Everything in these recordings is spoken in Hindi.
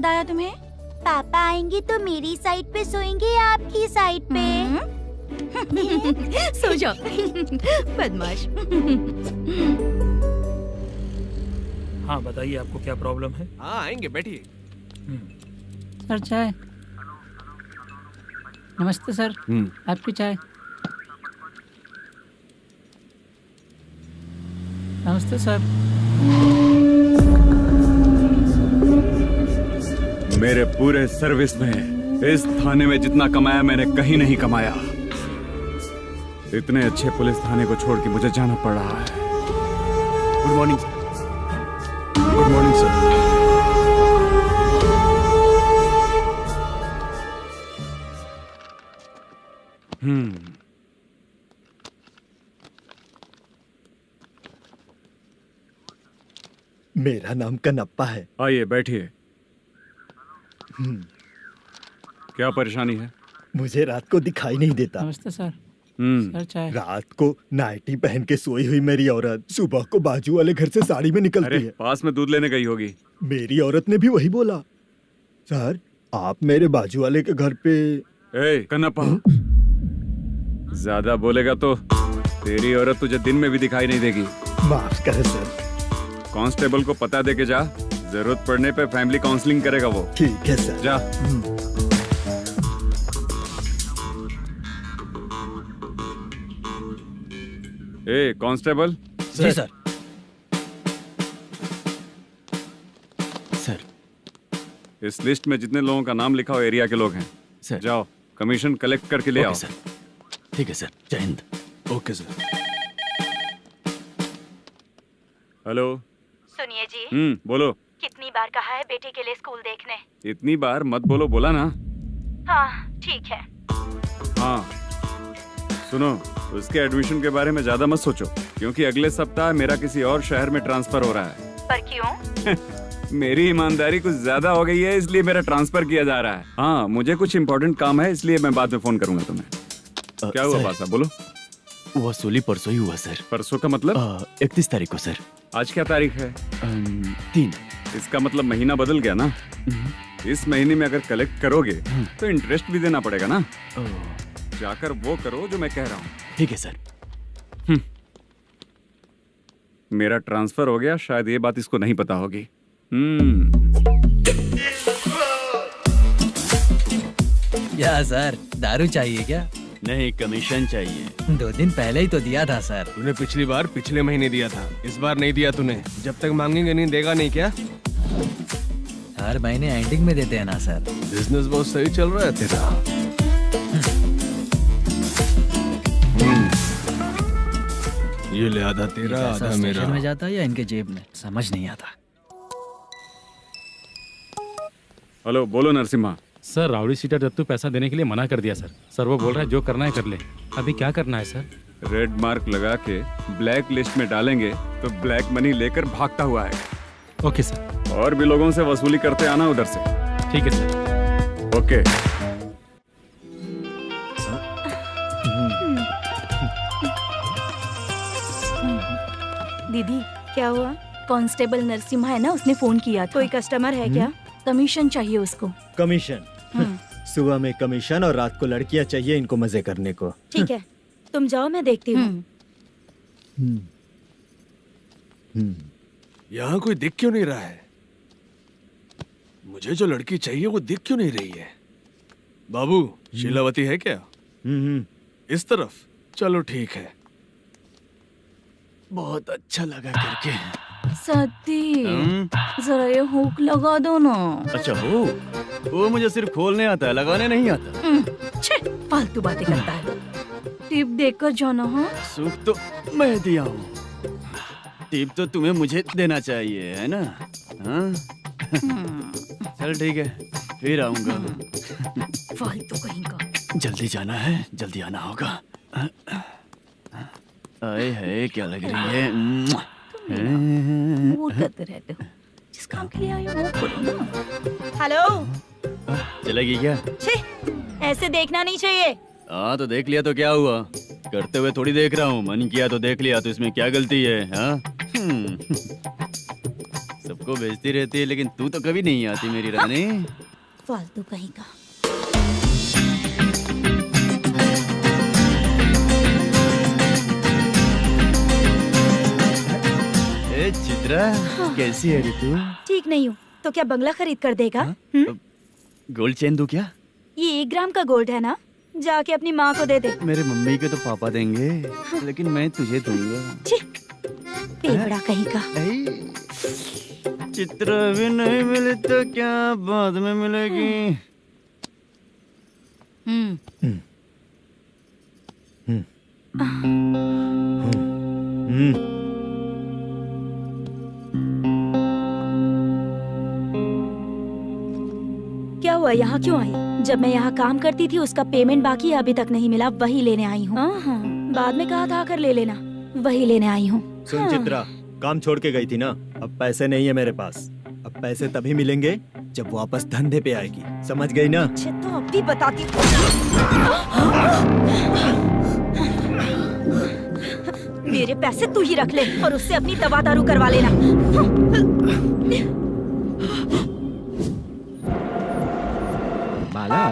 याद आया तुम्हें? पापा आएंगे तो मेरी साइड पे सोएंगे या आपकी साइड पे? सो जाओ बदमाश। हाँ बताइए, आपको क्या प्रॉब्लम है? हाँ आएंगे, बैठिए। सर चाय। नमस्ते सर, आपकी चाय। नमस्ते सर। मेरे पूरे सर्विस में इस थाने में जितना कमाया मैंने कहीं नहीं कमाया। इतने अच्छे पुलिस थाने को छोड़ के मुझे जाना पड़ रहा है। Good morning sir. Good morning sir. मेरा नाम कनप्पा है। आइए बैठिए। क्या परेशानी है? मुझे रात को दिखाई नहीं देता। नमस्ते सर। सर चाय। रात को नाइटी पहन के सोई हुई मेरी औरत सुबह को बाजू वाले घर से साड़ी में निकलती है। पास में दूध लेने गई होगी। मेरी औरत ने भी वही बोला। सर आप मेरे बाजू वाले के घर पे। कन्नप्पा, ज्यादा बोलेगा तो तेरी औरत तुझे दिन में भी दिखाई नहीं देगी। माफ करें सर। कांस्टेबल को पता दे के जा, जरूरत पड़ने पे फैमिली काउंसलिंग करेगा वो। ठीक है सर। जा। कांस्टेबल। जी सर। सर, इस लिस्ट में जितने लोगों का नाम लिखा हो एरिया के लोग हैं। सर। जाओ कमीशन कलेक्ट करके ले आओ। सर। ठीक है सर, जय हिंद। Okay sir. हेलो। सुनिए जी। बोलो। कितनी बार कहा है बेटे के लिए स्कूल देखने? इतनी बार मत बोलो, बोला ना। हाँ ठीक है। हाँ सुनो, उसके एडमिशन के बारे में ज्यादा मत सोचो, क्योंकि अगले सप्ताह मेरा किसी और शहर में ट्रांसफर हो रहा है। पर क्यों? मेरी ईमानदारी कुछ ज्यादा हो गई है, इसलिए मेरा ट्रांसफर किया जा रहा है। हाँ मुझे कुछ इम्पोर्टेंट काम है, इसलिए मैं बाद में फोन करूंगा तुम्हें। क्या हुआ पासा, बोलो। वसूली परसों ही हुआ सर। परसों का मतलब? 31 तारीख को सर। आज क्या तारीख है? 3। इसका मतलब महीना बदल गया ना। इस महीने में अगर कलेक्ट करोगे तो इंटरेस्ट भी देना पड़ेगा ना। जाकर वो करो जो मैं कह रहा हूँ। ठीक है सर। मेरा ट्रांसफर हो गया, शायद ये बात इसको नहीं पता होगी। क्या सर, दारू चाहिए क्या? नहीं, कमीशन चाहिए। 2 दिन पहले ही तो दिया था सर। तूने पिछली बार पिछले महीने दिया था, इस बार नहीं दिया तूने। जब तक मांगेंगे नहीं देगा नहीं क्या? हर महीने एंडिंग में देते हैं ना सर। बिजनेस बहुत सही चल रहा है तेरा। ये ले आधा तेरा, आधा मेरा। में जाता है या इनके जेब में, समझ नहीं आता। हेलो, बोलो Narasimha. Sir rowdy seater Dattu पैसा देने के लिए मना कर दिया सर। सर वो बोल रहा है जो करना है कर ले। अभी क्या करना है सर? रेड मार्क लगा के ब्लैक लिस्ट में डालेंगे तो ब्लैक मनी लेकर भागता हुआ आएगा। Okay sir. और भी लोगों से वसूली करते आना उधर से। ठीक है सर। ओके। दीदी क्या हुआ? कांस्टेबल नरसिम्हा है ना, उसने फोन किया था। कोई कस्टमर है क्या? कमीशन चाहिए उसको। कमीशन? सुबह में कमीशन और रात को लड़कियां चाहिए इनको मजे करने को। ठीक है, तुम जाओ, मैं देखती हूँ। यहाँ कोई दिख क्यों नहीं रहा है? मुझे जो लड़की चाहिए वो दिख क्यों नहीं रही है? बाबू, शीलावती है क्या? इस तरफ? चलो ठीक है। बहुत अच्छा लगा करके। सती, जरा ये हुक लगा दो ना। अच्छा वो मुझे सिर्फ खोलने आता है, लगाने नहीं आता। फालतू बातें करता है। टिप देकर जाना। हाँ सुख तो मैं दिया हूँ, टिप तो तुम्हें मुझे देना चाहिए, है ना? हाँ? चल ठीक है, फिर आऊंगा। फालतू कहीं का। जल्दी जाना है, जल्दी आना होगा। आए है, क्या लग रही है? वो करते रहते हो। जिस काम के लिए आए हो वो करो ना। हेलो, चलेगी क्या? ऐसे देखना नहीं चाहिए। हाँ तो देख लिया तो क्या हुआ? करते हुए थोड़ी देख रहा हूँ, मन किया तो देख लिया, तो इसमें क्या गलती है? हाँ? सबको को भेजती रहती है, लेकिन तू तो कभी नहीं आती मेरी रानी। फालतू कहीं का। ए चित्रा, कैसी है रे तू? ठीक नहीं हूँ तो क्या बंगला खरीद कर देगा? गोल्ड चेन दूं क्या? ये 1 ग्राम का गोल्ड है ना, जाके अपनी माँ को दे दे। मेरे मम्मी के तो पापा देंगे, लेकिन मैं तुझे दूंगा। पेबड़ा कहीं का। चित्रा भी नहीं मिली तो क्या बाद में मिलेगी? क्या हुआ, यहाँ क्यों आई? जब मैं यहाँ काम करती थी उसका पेमेंट बाकी है, अभी तक नहीं मिला, वही लेने आई हूँ। बाद में कहा था आकर ले लेना, वही लेने आई हूँ। सुन चित्रा, काम छोड़ के गई थी ना, अब पैसे नहीं है मेरे पास। अब पैसे तभी मिलेंगे जब वापस धंधे पे आएगी, समझ गई ना? अच्छा तो अब भी बताती। मेरे पैसे तू ही रख ले और उससे अपनी दवा दारू करवा लेना। बाला,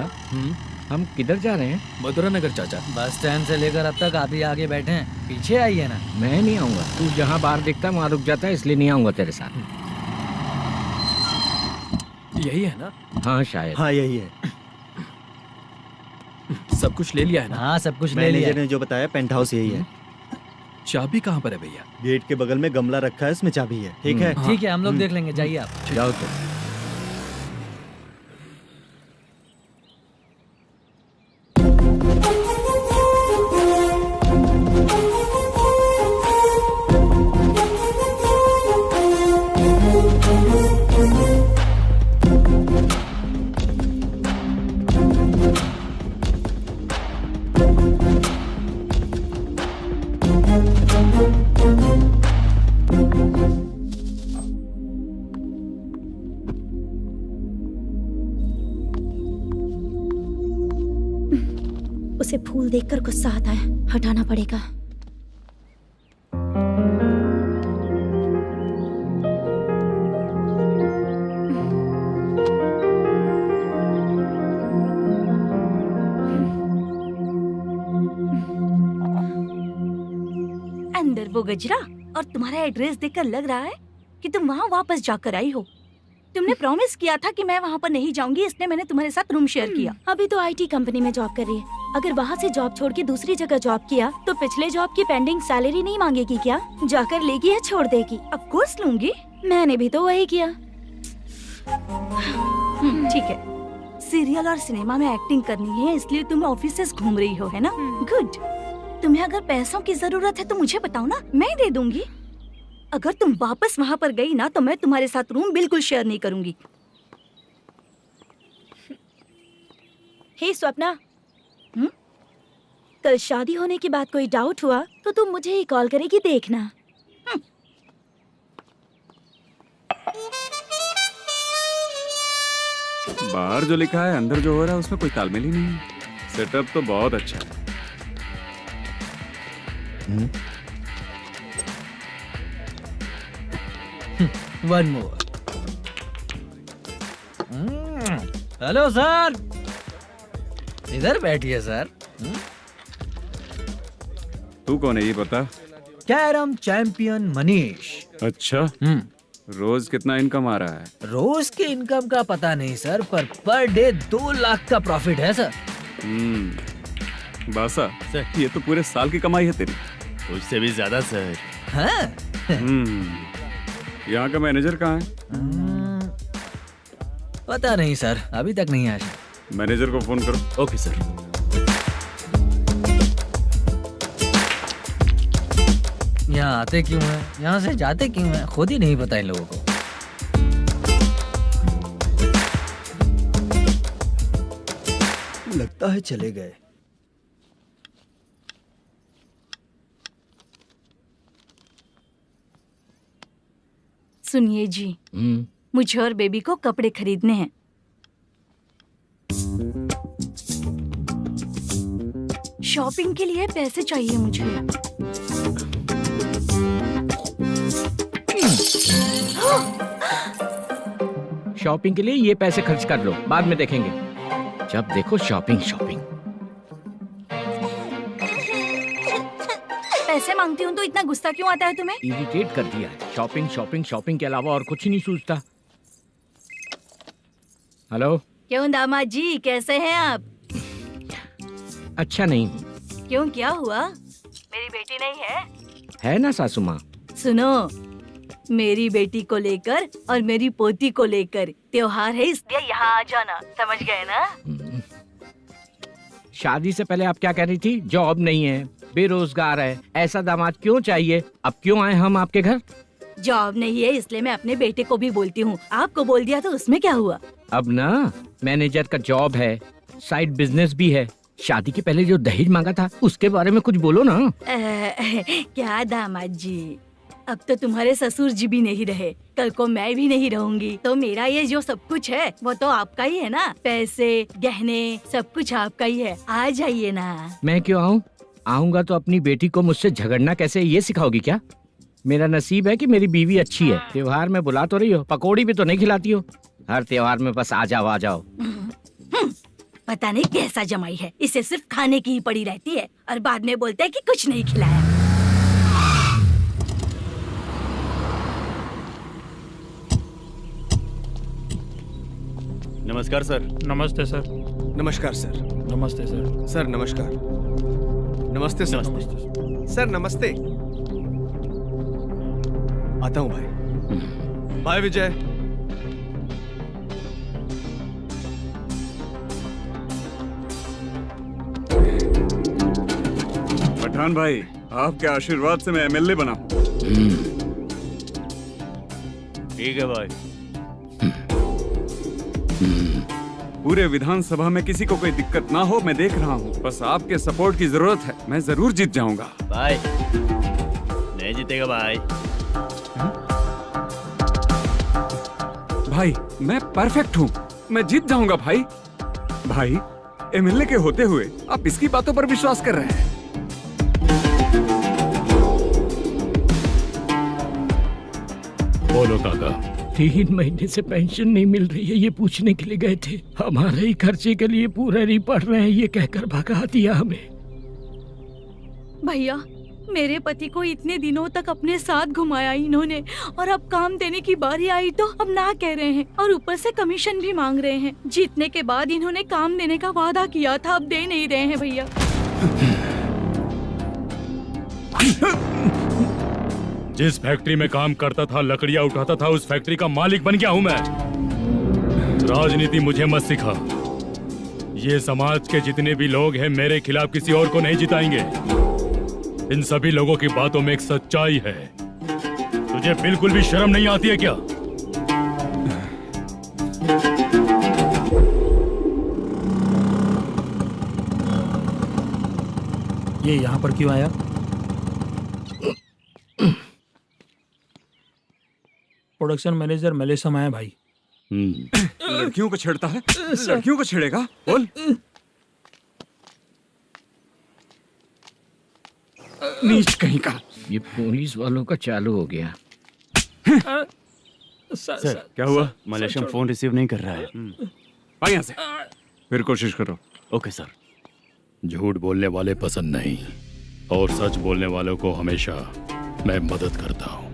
हम किधर जा रहे हैं? मथुरा नगर चाचा। बस स्टैंड से लेकर अब तक आप ही आगे बैठे हैं, पीछे आइए ना। मैं नहीं आऊंगा, तू जहाँ बाहर दिखता वहाँ रुक जाता है, इसलिए नहीं आऊंगा तेरे साथ। यही है ना? हाँ शायद। हाँ यही है। सब कुछ ले लिया है ना? हाँ सब कुछ ले लिया। मैनेजर ने जो बताया पेंट हाउस यही है। चाबी कहाँ पर है भैया? गेट के बगल में गमला रखा है, उसमें चाबी है। ठीक है? ठीक है, हम लोग देख लेंगे, जाइए आप। जाओ तो। उसे फूल देखकर गुस्सा आता है, हटाना पड़ेगा। अंदर वो गजरा और तुम्हारा एड्रेस देखकर लग रहा है कि तुम वहाँ वापस जाकर आई हो। तुमने प्रॉमिस किया था कि मैं वहाँ पर नहीं जाऊंगी, इसलिए मैंने तुम्हारे साथ रूम शेयर किया। अभी तो आईटी कंपनी में जॉब कर रही है। अगर वहाँ से जॉब छोड़ के दूसरी जगह जॉब किया तो पिछले जॉब की पेंडिंग सैलरी नहीं मांगेगी क्या? जाकर लेगी या छोड़ देगी? ऑफ कोर्स लूंगी, मैंने भी तो वही किया। ठीक है, सीरियल और सिनेमा में एक्टिंग करनी है, इसलिए तुम ऑफिसेस घूम रही हो, है ना? गुड। तुम्हें अगर पैसों की जरूरत है तो मुझे बताओ ना, मैं दे दूंगी। अगर तुम वापस वहाँ पर गई ना तो मैं तुम्हारे साथ रूम बिल्कुल शेयर नहीं करूंगी। हे स्वप्ना, कल शादी होने की बात कोई डाउट हुआ तो तुम मुझे ही कॉल करेगी, देखना। बाहर जो लिखा है अंदर जो हो रहा है उसमें कोई तालमेल ही नहीं है। सेटअप तो बहुत अच्छा है। One more. हेलो सर, इधर बैठिए सर। तू कौन है ये बता? Carrom champion Manish. अच्छा, रोज कितना इनकम आ रहा है? रोज के इनकम का पता नहीं सर, पर डे 2 लाख का प्रॉफिट है सर। बासा, ये तो पूरे साल की कमाई है तेरी। उससे भी ज्यादा सर। हाँ? यहाँ का मैनेजर कहाँ है? पता नहीं सर, अभी तक नहीं आया। मैनेजर को फोन करो। Okay sir. यहाँ आते क्यों हैं, यहाँ से जाते क्यों हैं, खुद ही नहीं पता इन लोगों को। लगता है चले गए। सुनिए जी, मुझे और बेबी को कपड़े खरीदने हैं। शॉपिंग के लिए पैसे चाहिए मुझे। शॉपिंग के लिए ये पैसे खर्च कर लो, बाद में देखेंगे। जब देखो शॉपिंग शॉपिंग। पैसे मांगती हूँ तो इतना गुस्सा क्यों आता है तुम्हें? इरिटेट कर दिया है। शॉपिंग शॉपिंग शॉपिंग के अलावा और कुछ ही नहीं सूझता। हेलो। क्यों दामाद जी, कैसे हैं आप? अच्छा नहीं। क्यों, क्या हुआ? मेरी बेटी नहीं है? है ना सासू माँ। सुनो, मेरी बेटी को लेकर और मेरी पोती को लेकर त्योहार है, इसलिए यहाँ आ जाना, समझ गए ना? शादी से पहले आप क्या कह रही थी? जॉब नहीं है, बेरोजगार है, ऐसा दामाद क्यों चाहिए? अब क्यों आए हम आपके घर? जॉब नहीं है इसलिए मैं अपने बेटे को भी बोलती हूँ, आपको बोल दिया तो उसमें क्या हुआ? अब ना मैनेजर का जॉब है, साइड बिजनेस भी है। शादी के पहले जो दहेज मांगा था उसके बारे में कुछ बोलो ना। क्या दामाद जी, अब तो तुम्हारे ससुर जी भी नहीं रहे, कल को मैं भी नहीं रहूंगी, तो मेरा ये जो सब कुछ है वो तो आपका ही है ना। पैसे, गहने, सब कुछ आपका ही है। आ जाइए ना। मैं क्यों आऊँ? आऊंगा तो अपनी बेटी को मुझसे झगड़ना कैसे ये सिखाओगी क्या? मेरा नसीब है कि मेरी बीवी अच्छी है। त्योहार में बुला तो रही हो, पकौड़ी भी तो नहीं खिलाती हो। हर त्योहार में बस आ जाओ आ जाओ। पता नहीं कैसा जमाई है, इसे सिर्फ खाने की ही पड़ी रहती है और बाद में बोलते हैं कि कुछ नहीं खिलाया। नमस्कार सर। नमस्ते सर। नमस्कार सर। नमस्ते सर। सर नमस्कार। नमस्ते सर। सर नमस्ते। आता हूँ भाई। बाय विजय। पठान भाई, आपके आशीर्वाद से मैं एमएलए बना हूँ। ठीक है भाई। पूरे विधानसभा में किसी को कोई दिक्कत ना हो, मैं देख रहा हूँ। बस आपके सपोर्ट की जरूरत है, मैं जरूर जीत जाऊंगा। भाई नहीं जीतेगा भाई। भाई मैं परफेक्ट हूँ, मैं जीत जाऊंगा भाई। भाई एमएलए के होते हुए आप इसकी बातों पर विश्वास कर रहे हैं? बोलो काका। 3 महीने से पेंशन नहीं मिल रही है, ये पूछने के लिए गए थे। हमारे ही खर्चे के लिए पूरा नहीं पड़ रहे हैं, ये कहकर भगा दिया हमें। भैया, मेरे पति को इतने दिनों तक अपने साथ घुमाया इन्होंने, और अब काम देने की बारी आई तो अब ना कह रहे हैं और ऊपर से कमीशन भी मांग रहे हैं। जीतने के बाद इन्होंने काम देने का वादा किया था, अब दे नहीं रहे हैं भैया। जिस फैक्ट्री में काम करता था, लकड़ियां उठाता था, उस फैक्ट्री का मालिक बन गया हूं मैं। राजनीति मुझे मत सिखा। ये समाज के जितने भी लोग हैं मेरे खिलाफ किसी और को नहीं जिताएंगे। इन सभी लोगों की बातों में एक सच्चाई है। तुझे बिल्कुल भी शर्म नहीं आती है क्या? ये यहाँ पर क्यों आया? प्रोडक्शन मैनेजर मलेशम आया भाई। लड़कियों को छेड़ता है, लड़कियों को छेड़ेगा? बोल। नीच कहीं का। ये पुलिस वालों का चालू हो गया। सर क्या हुआ? मलेशियन फोन रिसीव नहीं कर रहा है। भाई यहाँ से फिर कोशिश करो। Okay sir. झूठ बोलने वाले पसंद नहीं, और सच बोलने वालों को हमेशा मैं मदद करता हूँ।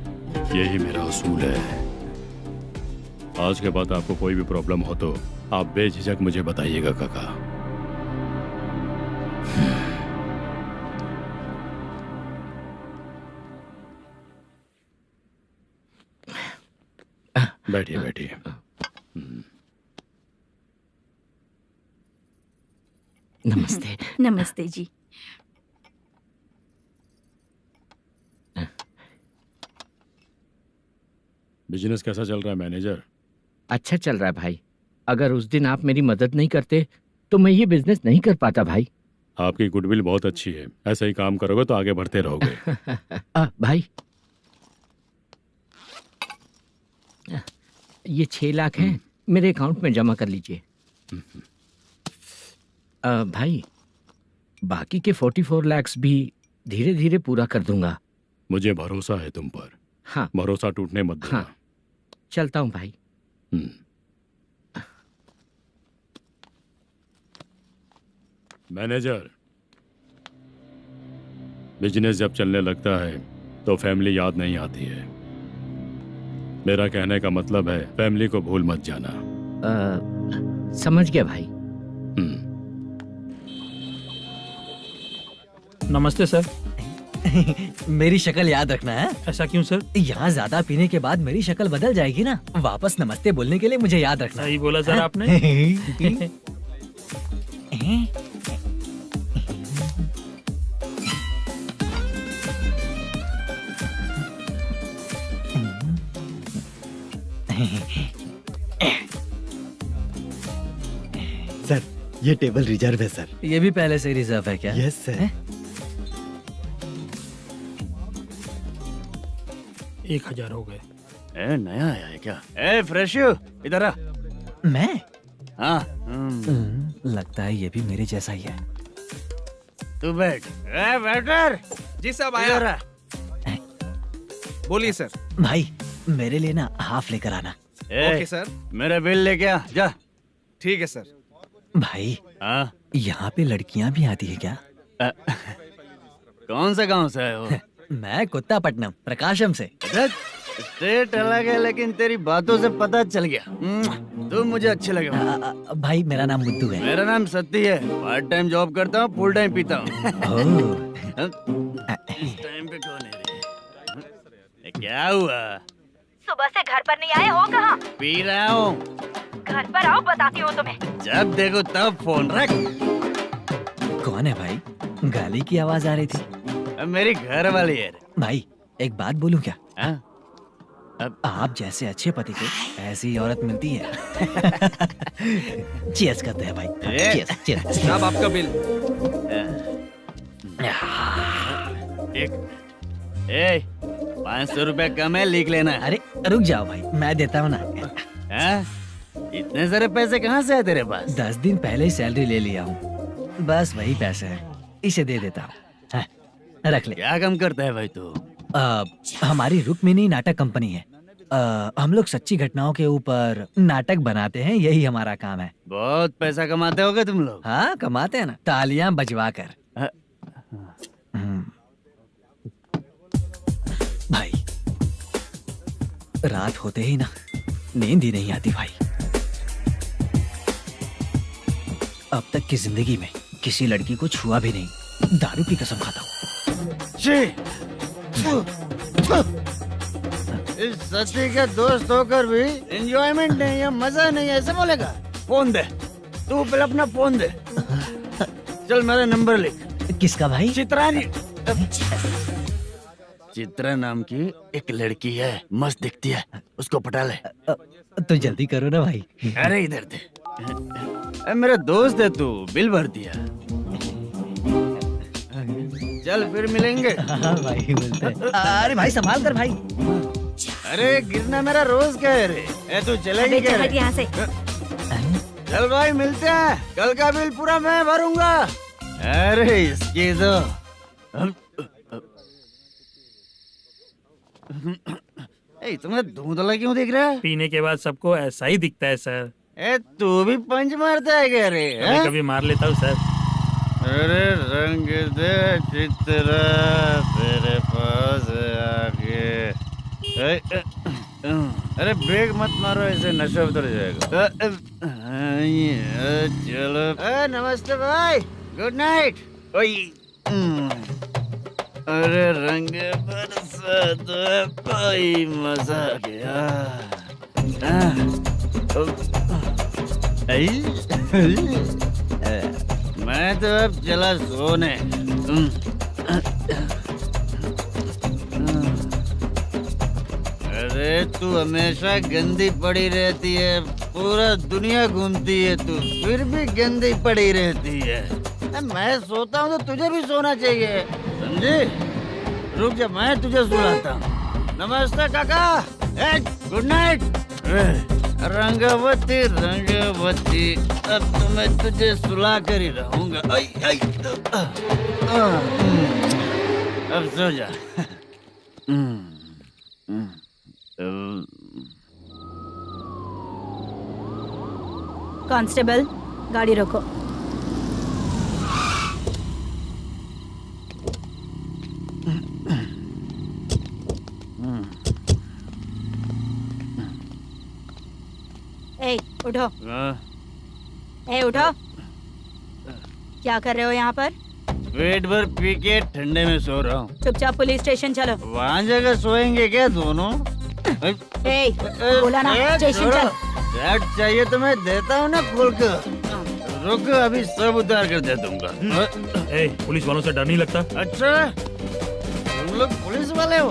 यही मेरा असूल है। आज के बाद आपको कोई भी प्रॉब्लम हो तो आप बेझिझक मुझे बताइएगा काका। बैठिए बैठिए। नमस्ते। नमस्ते जी। बिजनेस कैसा चल रहा है मैनेजर? अच्छा चल रहा है भाई। अगर उस दिन आप मेरी मदद नहीं करते तो मैं ये बिजनेस नहीं कर पाता भाई। आपकी गुडविल बहुत अच्छी है, ऐसा ही काम करोगे तो आगे बढ़ते रहोगे। भाई ये 6 लाख हैं, मेरे अकाउंट में जमा कर लीजिए। भाई बाकी के 44 लाख भी धीरे धीरे पूरा कर दूंगा। मुझे भरोसा है तुम पर। हाँ। भरोसा टूटने मत देना। हाँ। चलता हूँ भाई। मैनेजर, बिजनेस जब चलने लगता है तो फैमिली याद नहीं आती है। मेरा कहने का मतलब है फैमिली को भूल मत जाना। समझ गया भाई। नमस्ते सर। मेरी शक्ल याद रखना है। ऐसा क्यों सर? यहाँ ज्यादा पीने के बाद मेरी शक्ल बदल जाएगी ना। वापस नमस्ते बोलने के लिए मुझे याद रखना। सही बोला सर आपने। सर ये टेबल रिजर्व है सर। ये भी पहले से रिजर्व है क्या? Yes sir. 1000 हो गए। ए, नया आया है क्या? ए फ्रेश इधर आ। मैं? हाँ। लगता है ये भी मेरे जैसा ही है। तू बैठ। ए वेटर। जी साहब आया। बोलिए सर। भाई मेरे लिए ना हाफ लेकर आना। Okay sir. मेरा बिल लेके आ जा। ठीक है सर। भाई हाँ यहाँ पे लड़कियाँ भी आती है क्या? कौन सा गांव से है वो? मैं कुत्तापट्टनम प्रकाशम से। स्टेट अलग है लेकिन तेरी बातों से पता चल गया। तू मुझे अच्छे लगे। भाई मेरा नाम मुद्दू है। मेरा नाम सत्ती है। पार्ट टाइम जॉब करता हूँ, फुल टाइम पीता हूँ। इस टाइम पे कौन है रे? क्या हुआ? सुबह से घर पर नहीं आए हो? कहाँ? पी रहा हूँ। घर पर आओ, बताती हूँ तुम्हें। जब देखो तब फोन रख। कौन है भाई? गाली की आवाज आ रही थी। मेरी घर वाली है। भाई एक बात बोलूं क्या? अब आप जैसे अच्छे पति को ऐसी औरत मिलती है। चीयर्स करते हैं भाई। Cheers cheers. साहब आपका बिल। एक 500 रुपए कम है, लिख लेना। अरे रुक जाओ भाई, मैं देता हूँ ना। इतने सारे पैसे कहाँ से है तेरे पास? 10 दिन पहले ही सैलरी ले लिया हूँ। बस वही पैसे हैं, इसे दे देता हूँ। रख ले। क्या काम करता है भाई तू? हमारी रुक्मिणी नाटक कंपनी है। हम लोग सच्ची घटनाओं के ऊपर नाटक बनाते हैं, यही हमारा काम है। बहुत पैसा कमाते होगे तुम लोग। हाँ कमाते हैं ना, तालियां बजवा कर। भाई रात होते ही ना नींद ही नहीं आती भाई। अब तक की जिंदगी में किसी लड़की को छुआ भी नहीं, दारू की कसम खाता हूँ। इस सच्ची के दोस्त होकर भी एंजॉयमेंट नहीं है, मजा नहीं है, ऐसे बोलेगा? फोन दे, तू पहले अपना फोन दे। चल मेरा नंबर लिख। किसका भाई? चित्रानी। चित्रा नाम की एक लड़की है, मस्त दिखती है, उसको पटा ले। तो जल्दी करो ना भाई। अरे इधर दे। मेरा दोस्त है तू, बिल भर दिया। चल फिर मिलेंगे। हाँ भाई मिलते हैं। अरे भाई संभाल कर भाई। अरे गिरना मेरा रोज का है रे। तू चलेगी क्या रे? यहाँ से। चल भाई मिलते हैं, कल का बिल पूरा मैं भरूंगा। अरे इसकी तो तुम्हें धुंधला क्यों दिख रहा है? पीने के बाद सबको ऐसा ही दिखता है सर। तू भी पंच मारता है क्या रे? कभी कभी मार लेता हूँ सर। अरे रंग दे चित्रा तेरे पास आके। अरे ब्रेक मत मारो, ऐसे नशा उतर जाएगा। चलो। नमस्ते भाई, गुड नाइट। अरे रंग बरसात भाई, मजा आ गया। मैं तो अब चला सोने। अरे तू हमेशा गंदी पड़ी रहती है, पूरा दुनिया घूमती है तू, फिर भी गंदी पड़ी रहती है। मैं सोता हूँ तो तुझे भी सोना चाहिए, समझे? रुक जा, मैं तुझे सुलाता हूँ। नमस्ते काका, गुड नाइट। रंगवती रंगवती, अब तो मैं तुझे सुला कर ही रहूंगा। अब सो जा। कांस्टेबल, गाड़ी रोको। उठो। हाँ, ए उठो। क्या कर रहे हो यहाँ पर? पेट भर पी के ठंडे में सो रहा हूँ। चुपचाप पुलिस स्टेशन चलो। वहाँ जगह सोएंगे क्या दोनों? ए, बोला ना स्टेशन चल। शर्ट चाहिए तो मैं देता हूँ ना खोल कर। रुक, अभी सब उतार कर दे दूंगा। ए, पुलिस वालों से डर नहीं लगता? अच्छा, तुम लोग पुलिस वाले हो?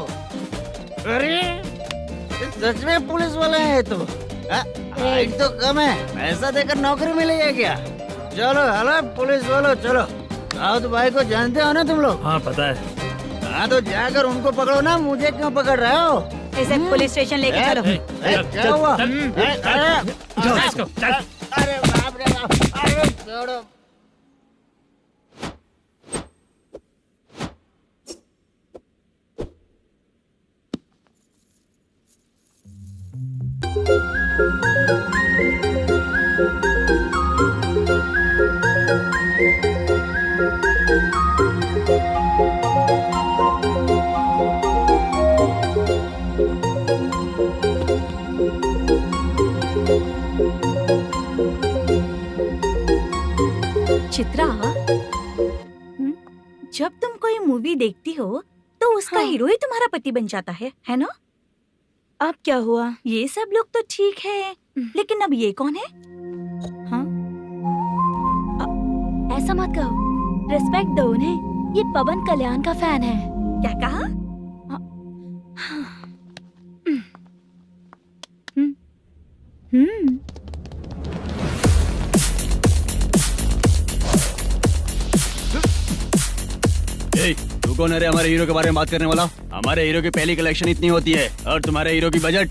अरे ये सच में पुलिस वाले हैं तो? हाइट तो कम है, पैसा देकर नौकरी मिलेगी क्या? चलो हेलो पुलिस वालों, चलो। राउत भाई को जानते हो ना तुम लोग? हाँ पता है। हाँ तो जाकर उनको पकड़ो ना, मुझे क्यों पकड़ रहे हो? इसे पुलिस स्टेशन लेके चलो। क्या हुआ? चल। अरे बाप रे बाप, अरे छोड़ो। चित्रा, जब तुम कोई मूवी देखती हो तो उसका हीरो ही तुम्हारा पति बन जाता है ना? अब क्या हुआ? ये सब लोग तो ठीक है, लेकिन अब ये कौन है? हाँ? ऐसा मत कहो, रिस्पेक्ट दो उन्हें। ये पवन कल्याण का फैन है। क्या कहा? तू कौन है रे हमारे हीरो के बारे में बात करने वाला? हमारे हीरो की पहली कलेक्शन इतनी होती है और तुम्हारे हीरो की बजट।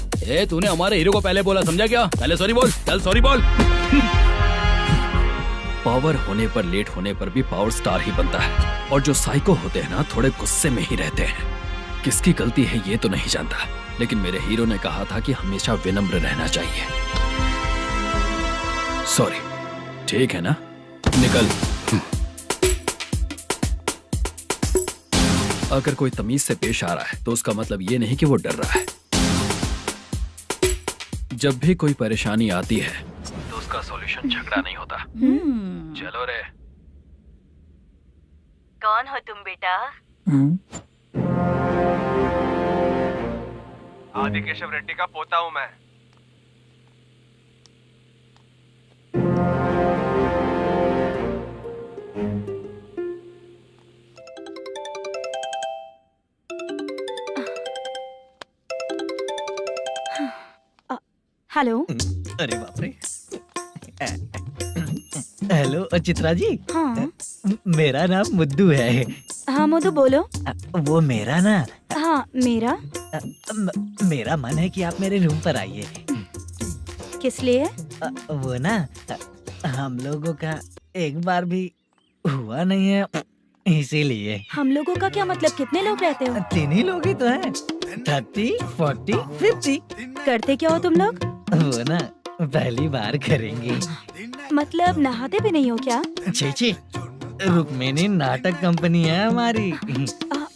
तूने हमारे हीरो को पहले बोला, समझा क्या? पहले सॉरी बोल, चल सॉरी बोल। पावर होने पर, लेट होने पर भी पावर स्टार ही बनता है। और जो साइको होते हैं ना, थोड़े गुस्से में ही रहते हैं। किसकी गलती है ये तो नहीं जानता, लेकिन मेरे हीरो ने कहा था कि हमेशा विनम्र रहना चाहिए। सॉरी, ठीक है ना? निकल। अगर कोई तमीज से पेश आ रहा है तो उसका मतलब ये नहीं कि वो डर रहा है। जब भी कोई परेशानी आती है तो उसका सॉल्यूशन झगड़ा नहीं होता। चलो रे। कौन हो तुम बेटा? आदि केशव रेड्डी का पोता हूँ मैं। हेलो। अरे बाप रे। हेलो चित्रा जी। हाँ। मेरा नाम मुद्दू है। हाँ मधु बोलो। वो मेरा ना। हाँ मेरा। मेरा मन है कि आप मेरे रूम पर आइए। किस लिए? वो ना, हम लोगों का एक बार भी हुआ नहीं है, इसीलिए। हम लोगों का क्या मतलब? कितने लोग रहते हो? 3 ही लोग ही तो हैं। 30, 40, 50। करते क्या हो तुम लोग? वो ना पहली बार करेंगे। मतलब नहाते भी नहीं हो क्या? छी, रुक्मिणी नाटक कंपनी है हमारी।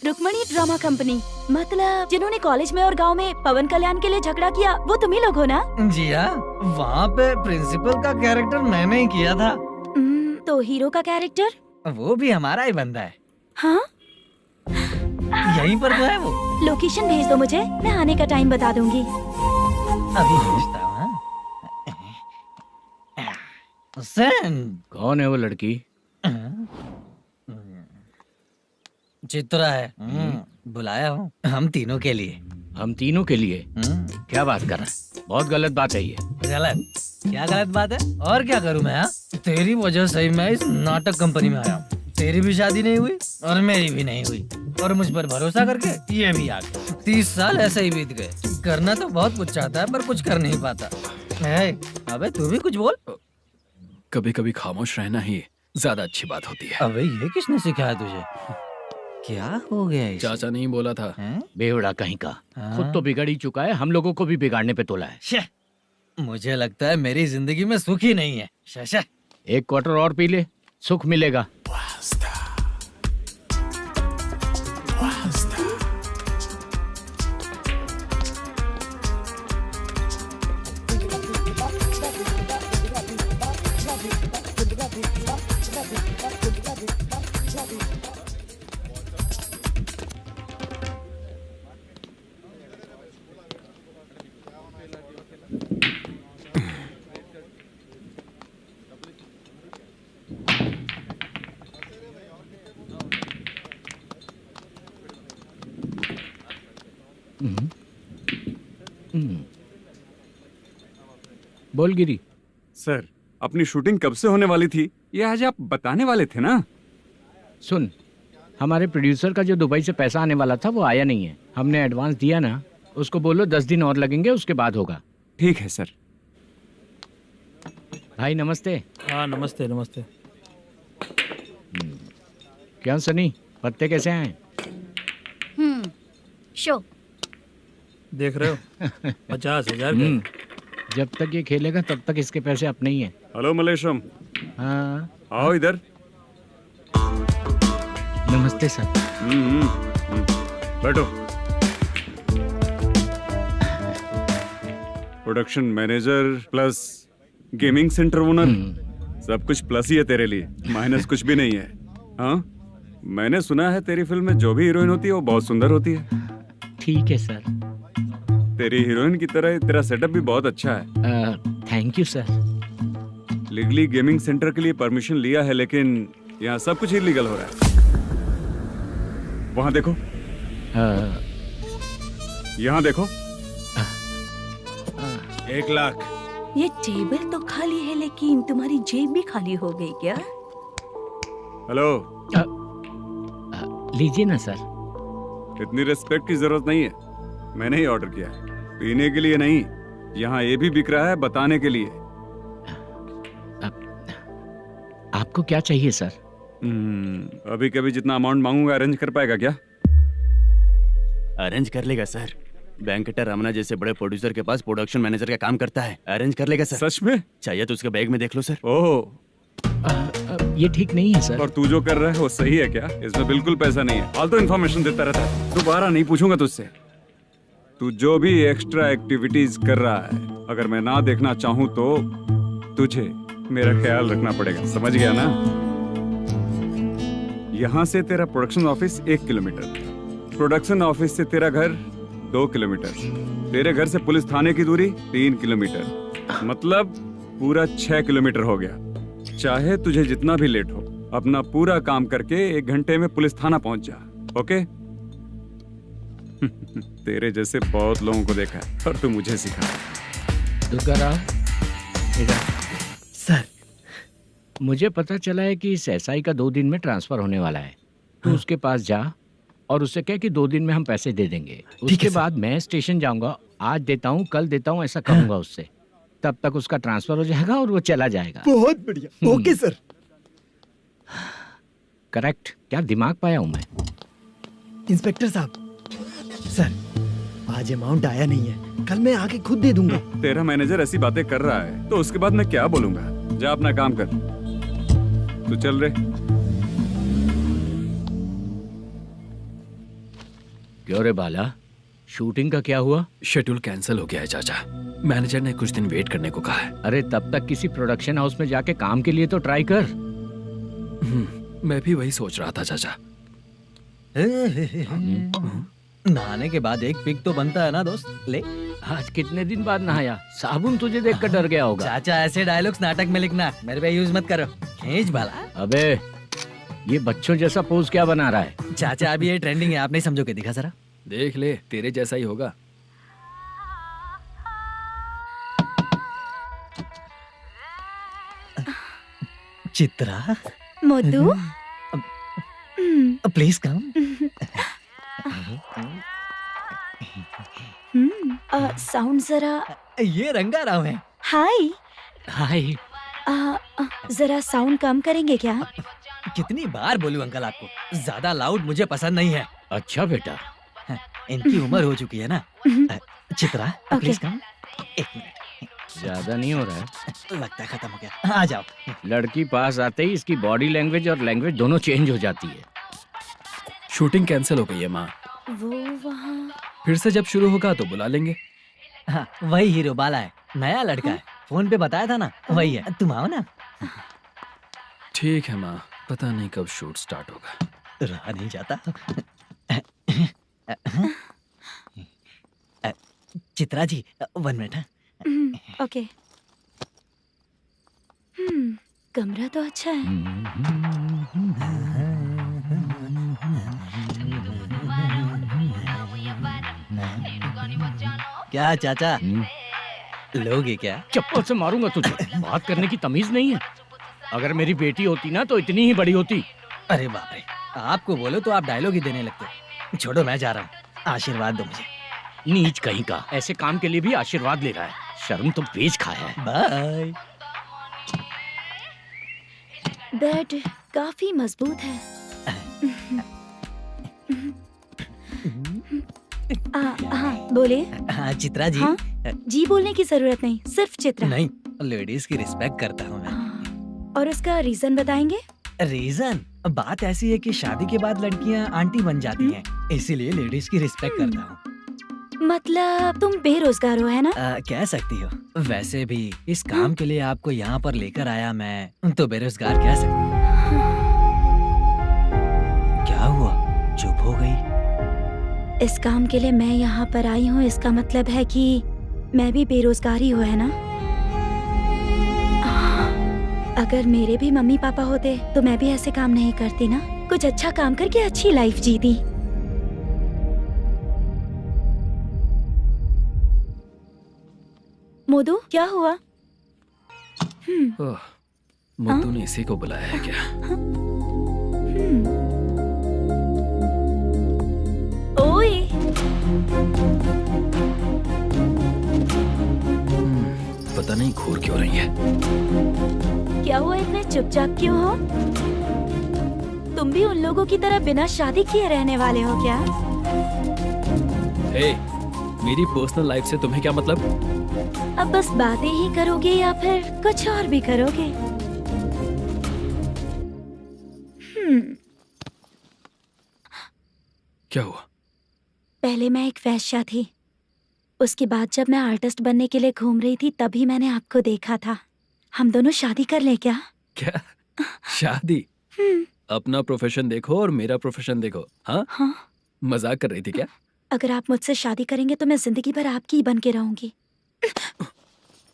Rukmini drama company? मतलब जिन्होंने कॉलेज में और गांव में पवन कल्याण के लिए झगड़ा किया, वो तुम ही लोग हो ना? जी हाँ, वहाँ पे प्रिंसिपल का कैरेक्टर मैंने ही किया था। तो हीरो का कैरेक्टर? वो भी हमारा ही बंदा है। हाँ? यहीं पर तो है वो। लोकेशन भेज दो मुझे, मैं आने का टाइम बता दूंगी। अभी भेजता हूँ। कौन है वो लड़की? चित्रा है। बुलाया हूँ हम तीनों के लिए। हम तीनों के लिए? क्या बात कर रहा है? बहुत गलत बात है ये। गलत? क्या गलत बात है? और क्या करूँ मैं? तेरी वजह से ही मैं इस नाटक कंपनी में आया हूँ। तेरी भी शादी नहीं हुई और मेरी भी नहीं हुई, और मुझ पर भरोसा करके ये भी आ गया। 30 साल ऐसे ही बीत गए। करना तो बहुत कुछ चाहता है पर कुछ कर नहीं पाता। अबे तू भी कुछ बोल। कभी कभी खामोश रहना ही ज्यादा अच्छी बात होती है। अबे ये किसने सिखाया तुझे? क्या हो गया इसे? चाचा नहीं बोला था? बेवड़ा कहीं का। खुद तो बिगड़ ही चुका है, हम लोगों को भी बिगाड़ने पे तोला है। मुझे लगता है मेरी जिंदगी में सुख ही नहीं है। शशा, 1 क्वार्टर और पी ले, सुख मिलेगा। बोल गिरी। सर, अपनी शूटिंग कब से होने वाली थी ये आज आप बताने वाले थे ना? सुन, हमारे प्रोड्यूसर का जो दुबई से पैसा आने वाला था वो आया नहीं है। हमने एडवांस दिया ना, उसको बोलो 10 दिन और लगेंगे, उसके बाद होगा। ठीक है सर। भाई नमस्ते। हाँ नमस्ते नमस्ते। क्या सनी, पत्ते कैसे आए? शो देख रहे हो 50,000 का। जब तक ये खेलेगा तब तक इसके पैसे अपने ही हैं। हेलो मलेशम। हाँ आओ इधर। नमस्ते सर। बैठो। Production manager plus gaming centre owner, सब कुछ प्लस ही है तेरे लिए, माइनस कुछ भी नहीं है। हाँ, मैंने सुना है तेरी फिल्म में जो भी हीरोइन होती है वो बहुत सुंदर होती है। ठीक है सर। तेरी हीरोइन की तरह तेरा सेटअप भी बहुत अच्छा है। Thank you sir. Legally gaming centre के लिए परमिशन लिया है, लेकिन यहाँ सब कुछ इलीगल हो रहा है। वहाँ देखो, यहाँ देखो। 1 लाख। ये टेबल तो खाली है लेकिन तुम्हारी जेब भी खाली हो गई क्या? हेलो। लीजिए ना सर। इतनी रिस्पेक्ट की जरूरत नहीं है, मैंने ही ऑर्डर किया है, पीने के लिए नहीं। यहाँ ये भी बिक रहा है बताने के लिए। आपको क्या चाहिए सर? अभी कभी जितना अमाउंट मांगूंगा अरेंज कर पाएगा क्या? अरेंज कर लेगा सर। वेंकटर रमना जैसे बड़े प्रोड्यूसर के पास प्रोडक्शन मैनेजर का काम करता है, अरेंज कर लेगा सर। सच में? चाहिए तो उसके बैग में देख लो सर। ओह, ये ठीक नहीं है सर। और तू जो कर रहा है वो सही है क्या? इसमें बिल्कुल पैसा नहीं है, फालतू इन्फॉर्मेशन देता रहता है। दोबारा नहीं पूछूंगा तुझसे। तू जो भी एक्स्ट्रा एक्टिविटीज कर रहा है, अगर मैं ना देखना चाहूँ तो तुझे मेरा ख्याल रखना पड़ेगा, समझ गया ना? यहाँ से तेरा production office 1 kilometre, production office से तेरा घर 2 किलोमीटर, तेरे घर से पुलिस थाने की दूरी 3 किलोमीटर, मतलब पूरा 6 किलोमीटर हो गया। चाहे तुझे जितना भी लेट हो, अपना पूरा काम करके 1 घंटे में पुलिस थाना पहुंच जा, ओके? तेरे जैसे बहुत लोगों को देखा है और तू मुझे सिखा। सर, मुझे पता चला है कि इस एसआई का 2 दिन में ट्रांसफर होने वाला है। तू उसके पास जा और उससे कह कि 2 दिन में हम पैसे दे देंगे। उसके बाद मैं स्टेशन जाऊंगा, आज देता हूँ कल देता हूँ ऐसा कहूंगा उससे। तब तक उसका ट्रांसफर हो जाएगा और वो चला जाएगा। बहुत बढ़िया। Okay sir. करेक्ट। क्या दिमाग पाया हूँ मैं। इंस्पेक्टर साहब, सर आज अमाउंट आया नहीं है, कल मैं आके खुद दे दूंगा। तेरा मैनेजर ऐसी बातें कर रहा है तो उसके बाद मैं क्या बोलूंगा? जा अपना काम कर। तू चल रे। क्यों रे बाला, शूटिंग का क्या हुआ? शेड्यूल कैंसिल हो गया है चाचा। मैनेजर ने कुछ दिन वेट करने को कहा है। अरे तब तक किसी प्रोडक्शन हाउस में जाके काम के लिए तो ट्राई कर। मैं भी वही सोच रहा था चाचा। नहाने के बाद एक पिक तो बनता है ना दोस्त। ले, आज कितने दिन बाद नहाया? साबुन तुझे देखकर डर गया होगा। चाचा ऐसे डायलॉग्स नाटक में लिखना, मेरे पे यूज मत करो। खींच बाला। अबे ये बच्चों जैसा पोज क्या बना रहा है? चाचा अभी ये ट्रेंडिंग है, आप नहीं समझोगे। दिखा जरा। देख ले, तेरे जैसा ही होगा। Chitra, Modu, please come. Sound जरा। ये रंगाराव है। हाय हाय। जरा साउंड कम करेंगे क्या? कितनी बार बोलूं अंकल आपको, ज्यादा लाउड मुझे पसंद नहीं है। अच्छा बेटा, इनकी उम्र हो चुकी है ना। Chitra please come. 1 मिनट। ज्यादा नहीं हो रहा है? लगता है खत्म हो गया। आ जाओ। लड़की पास आते ही इसकी बॉडी लैंग्वेज और लैंग्वेज दोनों चेंज हो जाती है। शूटिंग कैंसिल हो गई है माँ। वो वहाँ। फिर से जब शुरू होगा तो बुला लेंगे। हाँ, वही हीरो बाला है, नया लड़का है। फोन पे बताया था ना, वही है। तुम आओ ना। ठीक है माँ, पता नहीं कब शूट स्टार्ट होगा। रहा नहीं जाता। चित्रा जी 1 मिनट। ओके। कमरा तो अच्छा है। क्या चाचा लोगे क्या? चप्पल से मारूंगा तुझे। बात करने की तमीज नहीं है। अगर मेरी बेटी होती ना तो इतनी ही बड़ी होती। अरे बाप रे, आपको बोलो तो आप डायलॉग ही देने लगते। छोड़ो, मैं जा रहा हूँ, आशीर्वाद दो मुझे। नीच कहीं का, ऐसे काम के लिए भी आशीर्वाद ले रहा है। शर्म तो बेच खाया है। बाय। बेड काफी मजबूत है। हाँ बोले। हाँ चित्रा जी। हाँ? जी बोलने की जरूरत नहीं, सिर्फ चित्रा। नहीं, लेडीज की रिस्पेक्ट करता हूँ मैं। और उसका रीजन बताएंगे? रीजन बात ऐसी है कि शादी के बाद लड़कियाँ आंटी बन जाती हैं, इसीलिए लेडीज की रिस्पेक्ट करता हूँ। मतलब तुम बेरोजगार हो, है ना? कह सकती हो। वैसे भी इस काम के लिए आपको यहाँ पर लेकर आया मैं, तो बेरोजगार कह सकती हूँ। क्या हुआ, चुप हो गई? इस काम के लिए मैं यहाँ पर आई हूँ, इसका मतलब है कि मैं भी बेरोजगार ही हूँ, है ना? अगर मेरे भी मम्मी पापा होते तो मैं भी ऐसे काम नहीं करती ना। कुछ अच्छा काम करके अच्छी लाइफ जीती। मोदू, क्या हुआ? मोदू ने इसी को बुलाया है क्या? ओए। पता नहीं घूर क्यों रही है। क्या हुआ, इतने चुपचाप क्यों हो? तुम भी उन लोगों की तरह बिना शादी किए रहने वाले हो क्या? हे, मेरी पर्सनल लाइफ से तुम्हें क्या मतलब? अब बस बातें ही करोगे या फिर कुछ और भी करोगे? क्या हुआ? पहले मैं एक वैश्या थी, उसके बाद जब मैं आर्टिस्ट बनने के लिए घूम रही थी तभी मैंने आपको देखा था। हम दोनों शादी कर ले क्या? क्या शादी? अपना प्रोफेशन देखो और मेरा प्रोफेशन देखो। हाँ? हाँ। मजाक कर रही थी क्या? अगर आप मुझसे शादी करेंगे तो मैं जिंदगी भर आपकी ही बन के रहूंगी।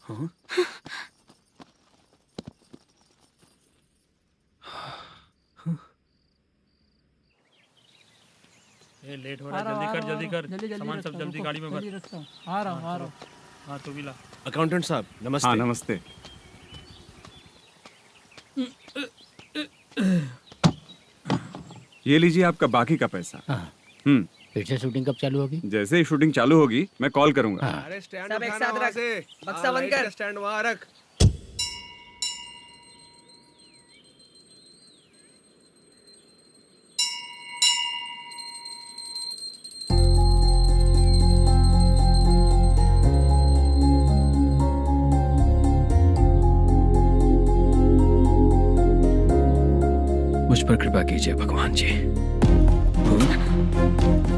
हाँ? ये लेट हो रहा है, जल्दी कर। सामान सब जल्दी गाड़ी में भर। आ रहा हूँ। हाँ तो भी ला। अकाउंटेंट साहब नमस्ते। हाँ नमस्ते। ये लीजिए आपका बाकी का पैसा। फिर से शूटिंग कब चालू होगी? जैसे ही शूटिंग चालू होगी मैं कॉल करूंगा। अरे स्टैंड सब एक साथ रख, बक्सा बंद कर। स्टैंड वहाँ रख। मुझ पर कृपा कीजिए भगवान जी।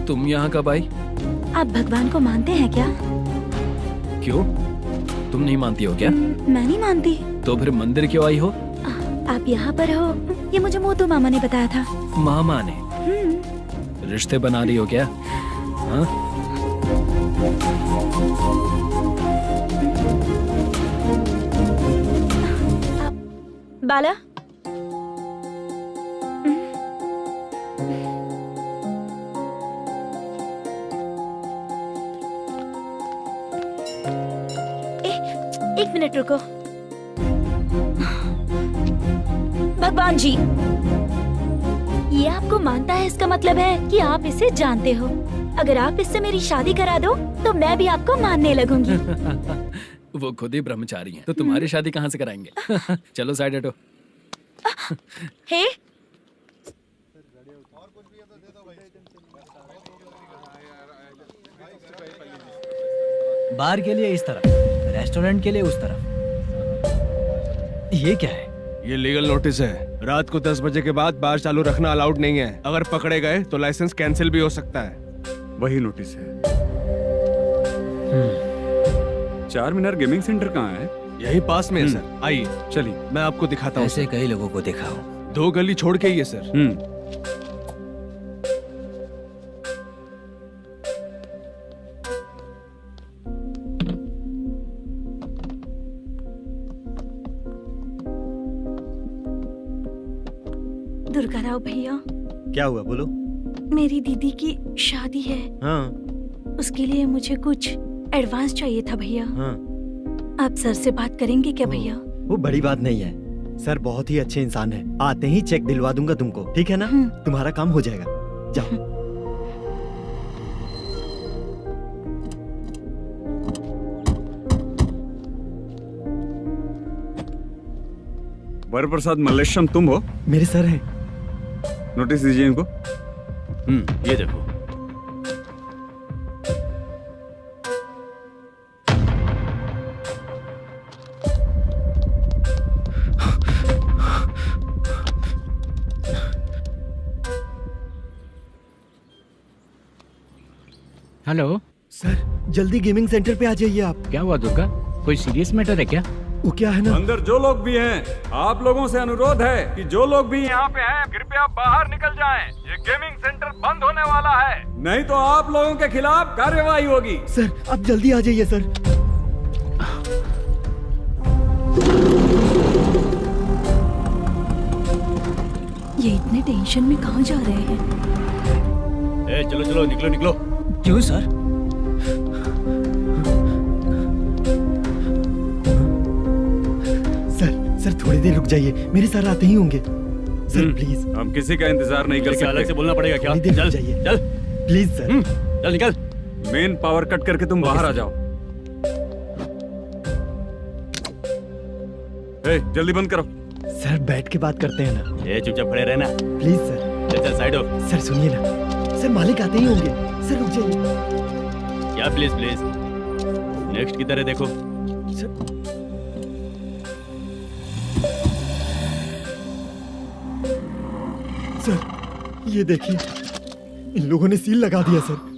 तुम यहाँ कब आई? आप भगवान को मानते हैं क्या? क्यों? तुम नहीं मानती हो क्या? मैं नहीं मानती। तो फिर मंदिर क्यों आई हो? आप यहाँ पर हो ये मुझे मोदू मामा ने बताया था। मामा ने? रिश्ते बना रही हो क्या? हाँ? बाला, एक मिनट रुको। भगवान जी, ये आपको मानता है, इसका मतलब है कि आप इसे जानते हो। अगर आप इससे मेरी शादी करा दो तो मैं भी आपको मानने लगूंगी। वो खुद ही ब्रह्मचारी हैं, तो तुम्हारी शादी कहाँ से कराएंगे? चलो साइड हटो। हे, बार के लिए इस तरफ, रेस्टोरेंट के लिए उस तरफ। ये क्या है? ये लीगल नोटिस है। रात को 10 बजे के बाद बार चालू रखना अलाउड नहीं है। अगर पकड़े गए तो लाइसेंस कैंसिल भी हो सकता है। वही नोटिस है। चार मीनार गेमिंग सेंटर कहाँ है? यही पास में है सर। आइए चलिए मैं आपको दिखाता हूँ। ऐसे कई लोगों को देखा हूँ। 2 गली छोड़ के ही है सर। दुर्गा राव भैया, क्या हुआ बोलो। मेरी दीदी की शादी है। हाँ। उसके लिए मुझे कुछ एडवांस चाहिए था भैया। हाँ। आप सर से बात करेंगे क्या भैया? वो बड़ी बात नहीं है, सर बहुत ही अच्छे इंसान है। आते ही चेक दिलवा दूंगा तुमको, ठीक है ना? तुम्हारा काम हो जाएगा, जाओ। वरप्रसाद मल्लेश्वरम तुम हो? मेरे सर हैं। नोटिस दीजिए इनको। ये देखो। हेलो सर, जल्दी गेमिंग सेंटर पे आ जाइए आप। क्या हुआ दुर्गा? कोई सीरियस मैटर है क्या? वो क्या है ना, अंदर जो लोग भी हैं, आप लोगों से अनुरोध है कि जो लोग भी यहाँ पे हैं, कृपया बाहर निकल जाएं। ये गेमिंग सेंटर बंद होने वाला है, नहीं तो आप लोगों के खिलाफ कार्यवाही होगी। सर आप जल्दी आ जाइए सर। ये इतने टेंशन में कहाँ जा रहे हैं? चलो चलो, निकलो निकलो। क्यों सर? सर थोड़ी देर रुक जाइए, मेरे सर आते ही होंगे। Sir please. हम किसी का इंतजार नहीं कर सकते। अलग से बोलना पड़ेगा क्या? चल चल प्लीज सर। चल निकल। मेन पावर कट करके तुम बाहर आ जाओ। जल्दी बंद करो। सर बैठ के बात करते हैं ना। चुपचाप खड़े रहना प्लीज सर। चल साइड हो। सर सुनिए ना, सर मालिक आते ही होंगे। सर रुक जाइए। क्या प्लीज प्लीज? नेक्स्ट की तरह देखो। सर ये देखिए, इन लोगों ने सील लगा दिया सर।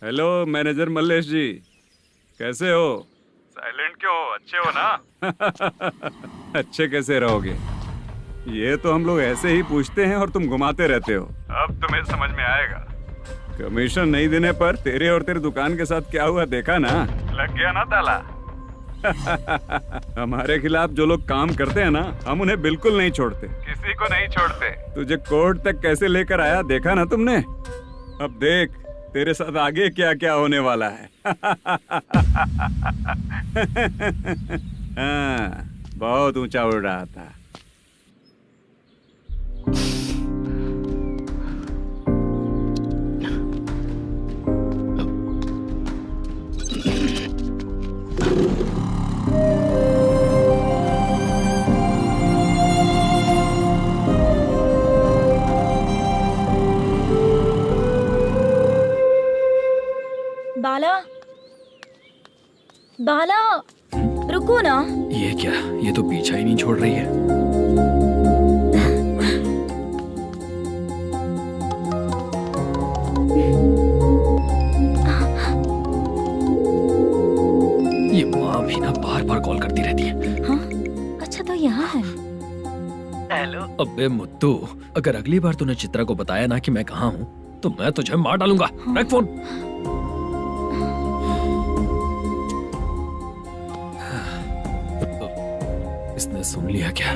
हेलो मैनेजर मल्लेश जी, कैसे हो? साइलेंट क्यों हो? अच्छे हो ना? अच्छे कैसे रहोगे? ये तो हम लोग ऐसे ही पूछते हैं और तुम घुमाते रहते हो। अब तुम्हें समझ में आएगा। कमीशन नहीं देने पर तेरे और तेरी दुकान के साथ क्या हुआ देखा ना? लग गया ना ताला। हमारे खिलाफ जो लोग काम करते हैं ना, हम उन्हें बिल्कुल नहीं छोड़ते, किसी को नहीं छोड़ते। तुझे कोर्ट तक कैसे लेकर आया देखा ना तुमने? अब देख तेरे साथ आगे क्या क्या होने वाला है। हाँ, बहुत ऊंचा उड़ रहा था। बाला, बाला, रुको ना। ये क्या? ये तो पीछा ही नहीं छोड़ रही है। ये माँ भी ना बार बार कॉल करती रहती है। हाँ? अच्छा तो यहाँ है। हेलो। अबे मुत्तू, अगर अगली बार तूने चित्रा को बताया ना कि मैं कहाँ हूँ, तो मैं तुझे मार डालूंगा। रख फोन। इसने सुन लिया क्या?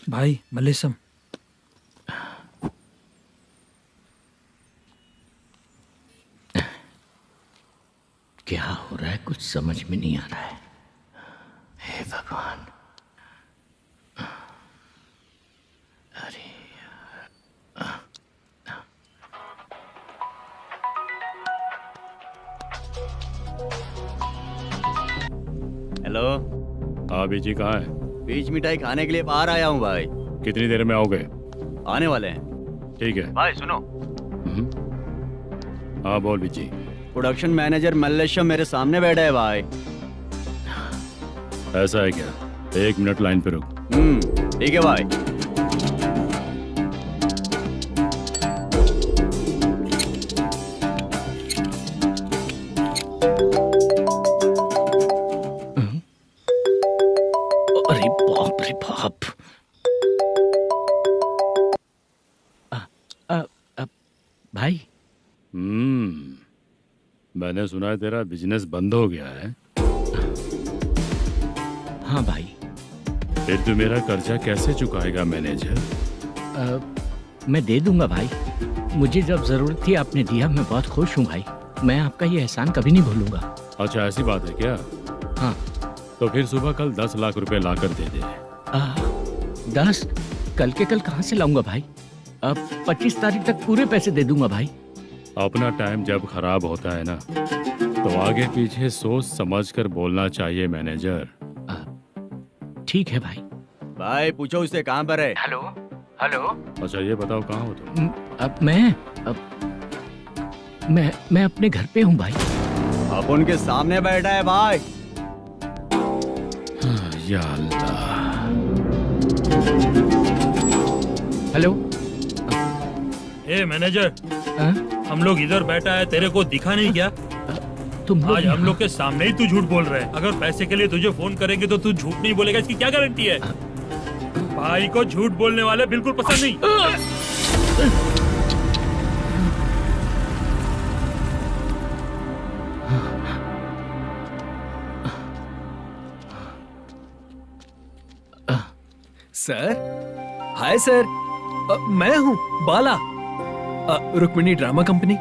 भाई मल्लेशम, क्या हो रहा है? कुछ समझ में नहीं आ रहा है। हे भगवान। अरे हेलो। हाँ बीजी कहाँ है? बीज मिठाई खाने के लिए बाहर आया हूँ भाई। कितनी देर में आओगे? आने वाले हैं। ठीक है भाई सुनो। हाँ बोल बीजी। प्रोडक्शन मैनेजर मल्लेश्वरम मेरे सामने बैठा है भाई। ऐसा है क्या? 1 मिनट लाइन पे रुक। ठीक है भाई। अरे बाप रे बाप। भाई। मैंने सुना है तेरा बिजनेस बंद हो गया है। हाँ भाई। फिर तू मेरा कर्जा कैसे चुकाएगा मैनेजर? मैं दे दूंगा भाई। मुझे जब जरूरत थी आपने दिया, मैं बहुत खुश हूँ भाई। मैं आपका ये एहसान कभी नहीं भूलूंगा। अच्छा ऐसी बात है क्या? हाँ। तो फिर सुबह कल 10 लाख रुपए लाकर दे दे। 10? कल के कल कहाँ से लाऊंगा भाई? अब 25 तारीख तक पूरे पैसे दे दूंगा भाई। अपना टाइम जब खराब होता है ना, तो आगे पीछे सोच समझ कर बोलना चाहिए मैनेजर। ठीक है भाई। भाई पूछो उससे कहाँ पर है। Hello hello. अच्छा ये बताओ कहाँ हो तुम? अब मैं अपने घर पे हूँ भाई। अब उनके सामने बैठा है भाई। या अल्लाह। हेलो। ए मैनेजर, हम लोग इधर बैठा है, तेरे को दिखा नहीं क्या? तुम आज हम लोग के सामने ही तू झूठ बोल रहा है। अगर पैसे के लिए तुझे फोन करेंगे तो तू झूठ नहीं बोलेगा, इसकी क्या गारंटी है? भाई को झूठ बोलने वाले बिल्कुल पसंद नहीं। सर, हाय सर, मैं हूँ Bala, Rukmini drama company.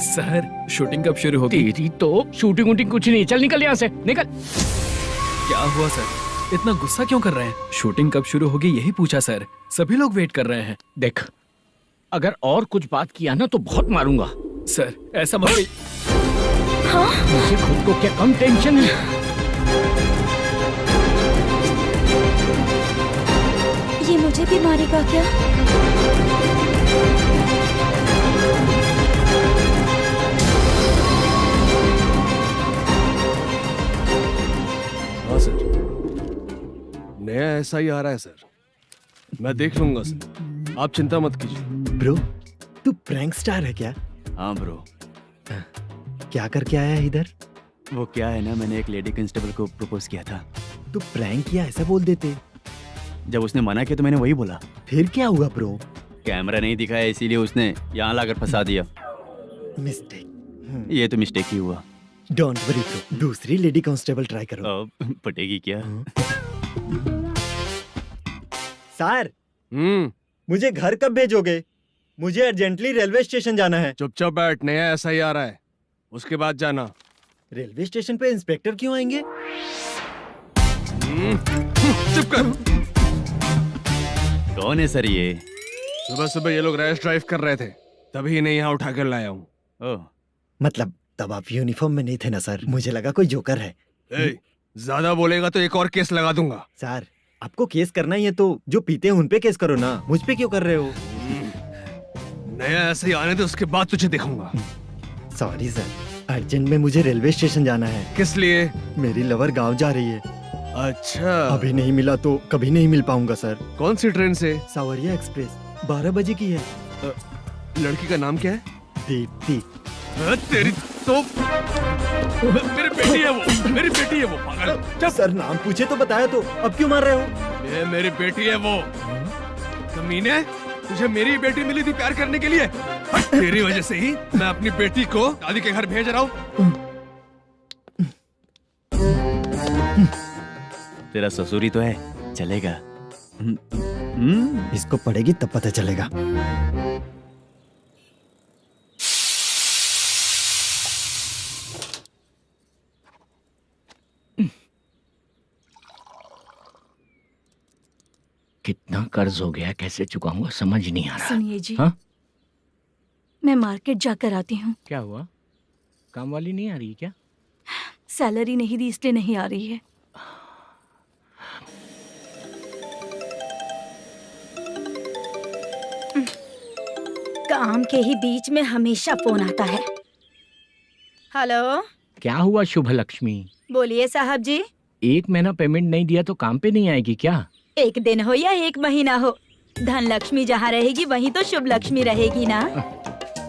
Sir shooting कब शुरू होगी? तेरी तो शूटिंग वूटिंग कुछ नहीं। चल निकल यहाँ से, निकल। क्या हुआ सर, इतना गुस्सा क्यों कर रहे हैं? शूटिंग कब शुरू होगी यही पूछा सर, सभी लोग वेट कर रहे हैं। देख, अगर और कुछ बात किया ना तो बहुत मारूंगा। सर ऐसा मत। हाँ? मुझे खुद को क्या कम टेंशन है? ये मुझे भी मारेगा क्या? हाँ सर, नया ऐसा ही आ रहा है सर। मैं देख लूंगा सर, आप चिंता मत कीजिए। ब्रो, तू प्रैंक स्टार है क्या? हाँ ब्रो। क्या करके आया है इधर? वो क्या है ना, मैंने एक लेडी कांस्टेबल को प्रपोज किया था। तू प्रैंक किया ऐसा बोल देते। जब उसने मना किया तो मैंने वही बोला। फिर क्या हुआ ब्रो? कैमरा नहीं दिखाया इसीलिए उसने यहाँ लाकर फंसा दिया। मिस्टेक। ये तो मिस्टेक ही हुआ। डोंट वरी ब्रो, दूसरी लेडी कांस्टेबल ट्राई करो। पटेगी क्या? सर, मुझे घर कब भेजोगे? मुझे अर्जेंटली रेलवे स्टेशन जाना है। चुपचाप बैठ, नया ऐसा ही आ रहा है, उसके बाद जाना। रेलवे स्टेशन पे इंस्पेक्टर क्यों आएंगे? चुप कर। कौन है सर ये? सुबह सुबह ये लोग रैश ड्राइव कर रहे थे, तभी इन्हें यहाँ उठा कर लाया हूँ। मतलब तब आप यूनिफॉर्म में नहीं थे ना सर, मुझे लगा कोई जोकर है। ज्यादा बोलेगा तो एक और केस लगा दूंगा। सर, आपको केस करना ही है तो जो पीते हैं उन पे केस करो ना, मुझ पे क्यों कर रहे हो? नया ऐसे ही आने दो, उसके बाद तुझे दिखाऊंगा। सॉरी सर, अर्जेंट में मुझे रेलवे स्टेशन जाना है। किस लिए? मेरी लवर गांव जा रही है। अच्छा, अभी नहीं मिला तो कभी नहीं मिल पाऊंगा सर। कौन सी ट्रेन से? सावरिया एक्सप्रेस, 12 बजे की है। लड़की का नाम क्या है? दीप्ति। तेरी तो मेरी बेटी है वो, मेरी बेटी है वो। पागल। सर नाम पूछे तो बताया तो, अब क्यों मार रहे हो? ये मेरी बेटी है वो। कमीने, तुझे मेरी बेटी मिली थी प्यार करने के लिए। तेरी वजह से ही मैं अपनी बेटी को दादी के घर भेज रहा हूँ। तेरा ससुरी तो है, चलेगा। इसको पड़ेगी तब पता चलेगा। कितना कर्ज हो गया, कैसे चुकाऊंगा समझ नहीं आ रहा। सुनिए जी, हाँ? मैं मार्केट जाकर आती हूँ। क्या हुआ? काम वाली नहीं आ रही क्या? सैलरी नहीं दी इसलिए नहीं आ रही है। काम के ही बीच में हमेशा फोन आता है। हेलो, क्या हुआ शुभ लक्ष्मी? बोलिए साहब जी। 1 महीना पेमेंट नहीं दिया तो काम पे नहीं आएगी क्या? 1 दिन हो या 1 महीना हो, धन लक्ष्मी जहाँ रहेगी वहीं तो शुभ लक्ष्मी रहेगी ना।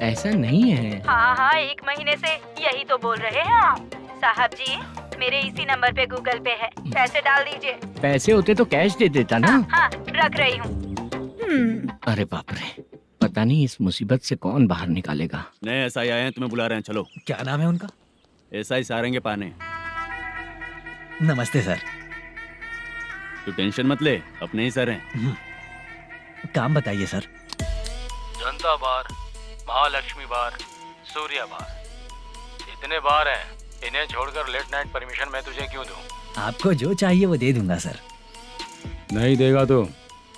ऐसा नहीं है। हाँ हाँ, 1 महीने से यही तो बोल रहे हैं आप। साहब जी, मेरे इसी नंबर पे गूगल पे है, पैसे डाल दीजिए। पैसे होते तो कैश दे देता ना। हाँ, रख रही हूँ। अरे बाप रे, पता नहीं इस मुसीबत से कौन बाहर निकालेगा। नए एसआई आए हैं, तुम्हें बुला रहे हैं, चलो। क्या नाम है उनका? एसआई सारंगे पाने। नमस्ते सर। तू टेंशन मत ले, अपने ही सर हैं। काम बताइए सर। जनता बार, महालक्ष्मी बार, सूर्या बार, इतने बार हैं। इन्हें छोड़कर लेट नाइट परमिशन मैं तुझे क्यों दूं? आपको जो चाहिए वो दे दूंगा सर। नहीं देगा तो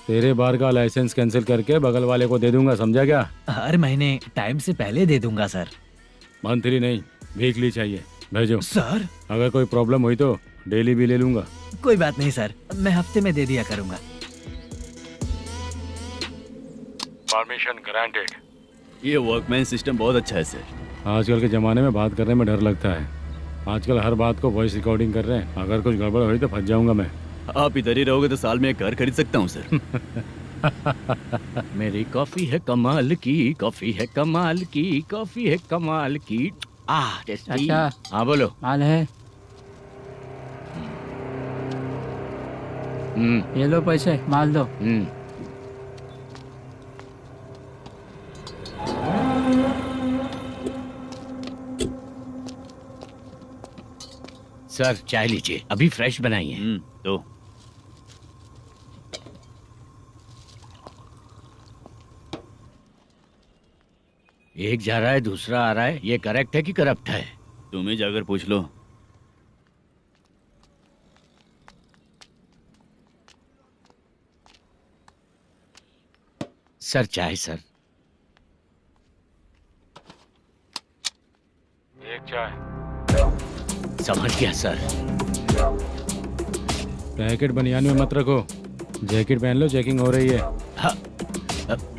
तेरे बार का लाइसेंस कैंसिल करके बगल वाले को दे दूंगा, समझा क्या? हर महीने टाइम से पहले दे दूंगा सर। मंथली नहीं, वीकली चाहिए, भेजो। सर अगर कोई प्रॉब्लम हुई तो डेली भी ले लूंगा। कोई बात नहीं सर, मैं हफ्ते में दे दिया करूंगा। Permission granted. ये वर्कमैन सिस्टम बहुत अच्छा है सर। आजकल के ज़माने में बात करने में डर लगता है। आजकल हर बात को वॉइस रिकॉर्डिंग कर रहे हैं। अगर कुछ गड़बड़ हुई तो फंस जाऊंगा मैं। आप इधर ही रहोगे तो साल में 1 घर खरीद सकता हूँ सर। मेरी कॉफी है कमाल की, कॉफी है कमाल की, कॉफी है कमाल की। टेस्टी। अच्छा। हाँ बोलो। माल है। ये लो पैसे, माल दो। सर चाय लीजिए, अभी फ्रेश बनाई है। तो एक जा रहा है दूसरा आ रहा है, ये करेक्ट है कि करप्ट है? तुम ही जाकर पूछ लो। सर चाय सर। एक चाय। समझ गया सर। पैकेट बनियान में मत रखो, जैकेट पहन लो, चेकिंग हो रही है। हाँ,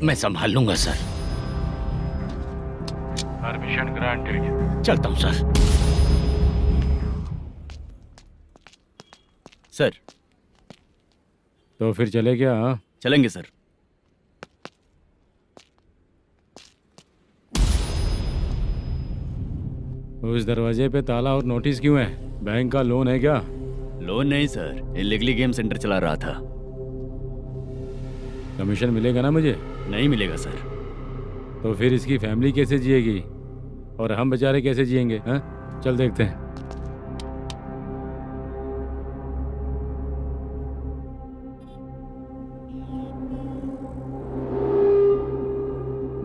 मैं संभाल लूंगा सर। Permission granted. चलता हूँ सर। सर तो फिर चले क्या? हाँ चलेंगे सर। उस दरवाजे पे ताला और नोटिस क्यों है? बैंक का लोन है क्या? लोन नहीं सर, इलीगली गेम सेंटर चला रहा था। कमीशन मिलेगा ना मुझे? नहीं मिलेगा सर। तो फिर इसकी फैमिली कैसे जिएगी और हम बेचारे कैसे जिएंगे? हाँ चल देखते हैं।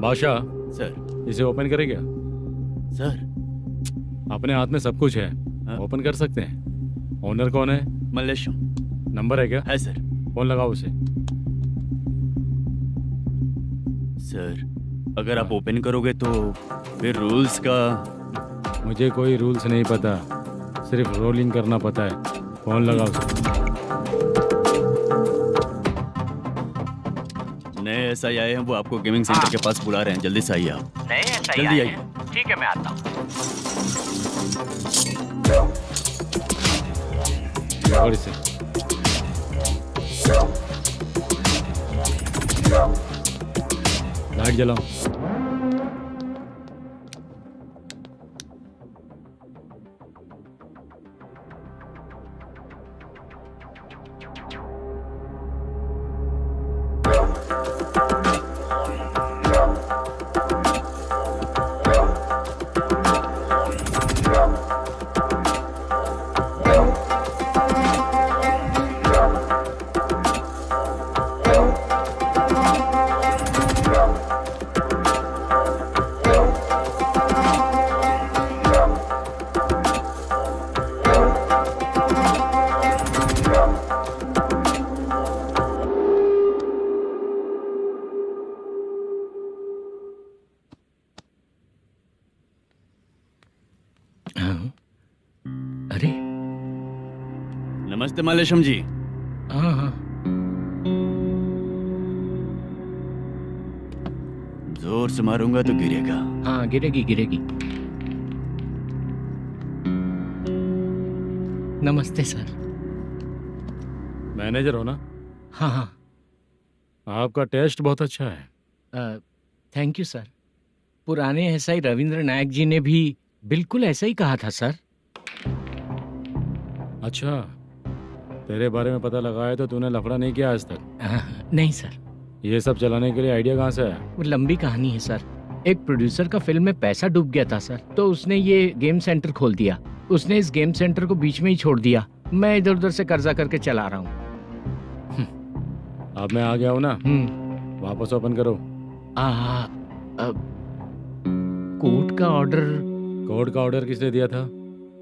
बादशाह सर। इसे ओपन करे क्या? सर अपने हाथ में सब कुछ है, ओपन कर सकते हैं। ओनर कौन है? मल्लेशम। नंबर है क्या? है सर। फोन लगाओ उसे। सर अगर आप ओपन करोगे तो फिर रूल्स का। मुझे कोई रूल्स नहीं पता, सिर्फ रोलिंग करना पता है। फोन लगाओ उसे। नए एसआई आए हैं, वो आपको गेमिंग सेंटर के पास बुला रहे हैं, जल्दी से आइए आप। नए एसआई जल्दी आए आइए। हैं। ठीक है मैं आता हूँ। और इसे लाइट जलाओ। अरे नमस्ते मल्लेशम जी। हाँ हाँ जोर से मारूंगा तो गिरेगा। हाँ गिरेगी गिरेगी। नमस्ते सर। मैनेजर हो ना? हाँ हाँ। आपका टेस्ट बहुत अच्छा है। Thank you sir. पुराने एसआई रविंद्र नायक जी ने भी बिल्कुल ऐसा ही कहा था सर। अच्छा, तेरे बारे में पता लगा है तो तूने लफड़ा नहीं किया आज तक? नहीं सर। ये सब चलाने के लिए आइडिया कहाँ से आया? वो लंबी कहानी है सर। एक प्रोड्यूसर का फिल्म में पैसा डूब गया था सर, तो उसने ये गेम सेंटर खोल दिया। उसने इस गेम सेंटर को बीच में ही छोड़ दिया। मैं इधर उधर से कर्जा करके चला रहा हूँ। अब मैं आ गया हूँ ना, वापस ओपन करो। कोर्ट का ऑर्डर। कोर्ट का ऑर्डर किसने दिया था?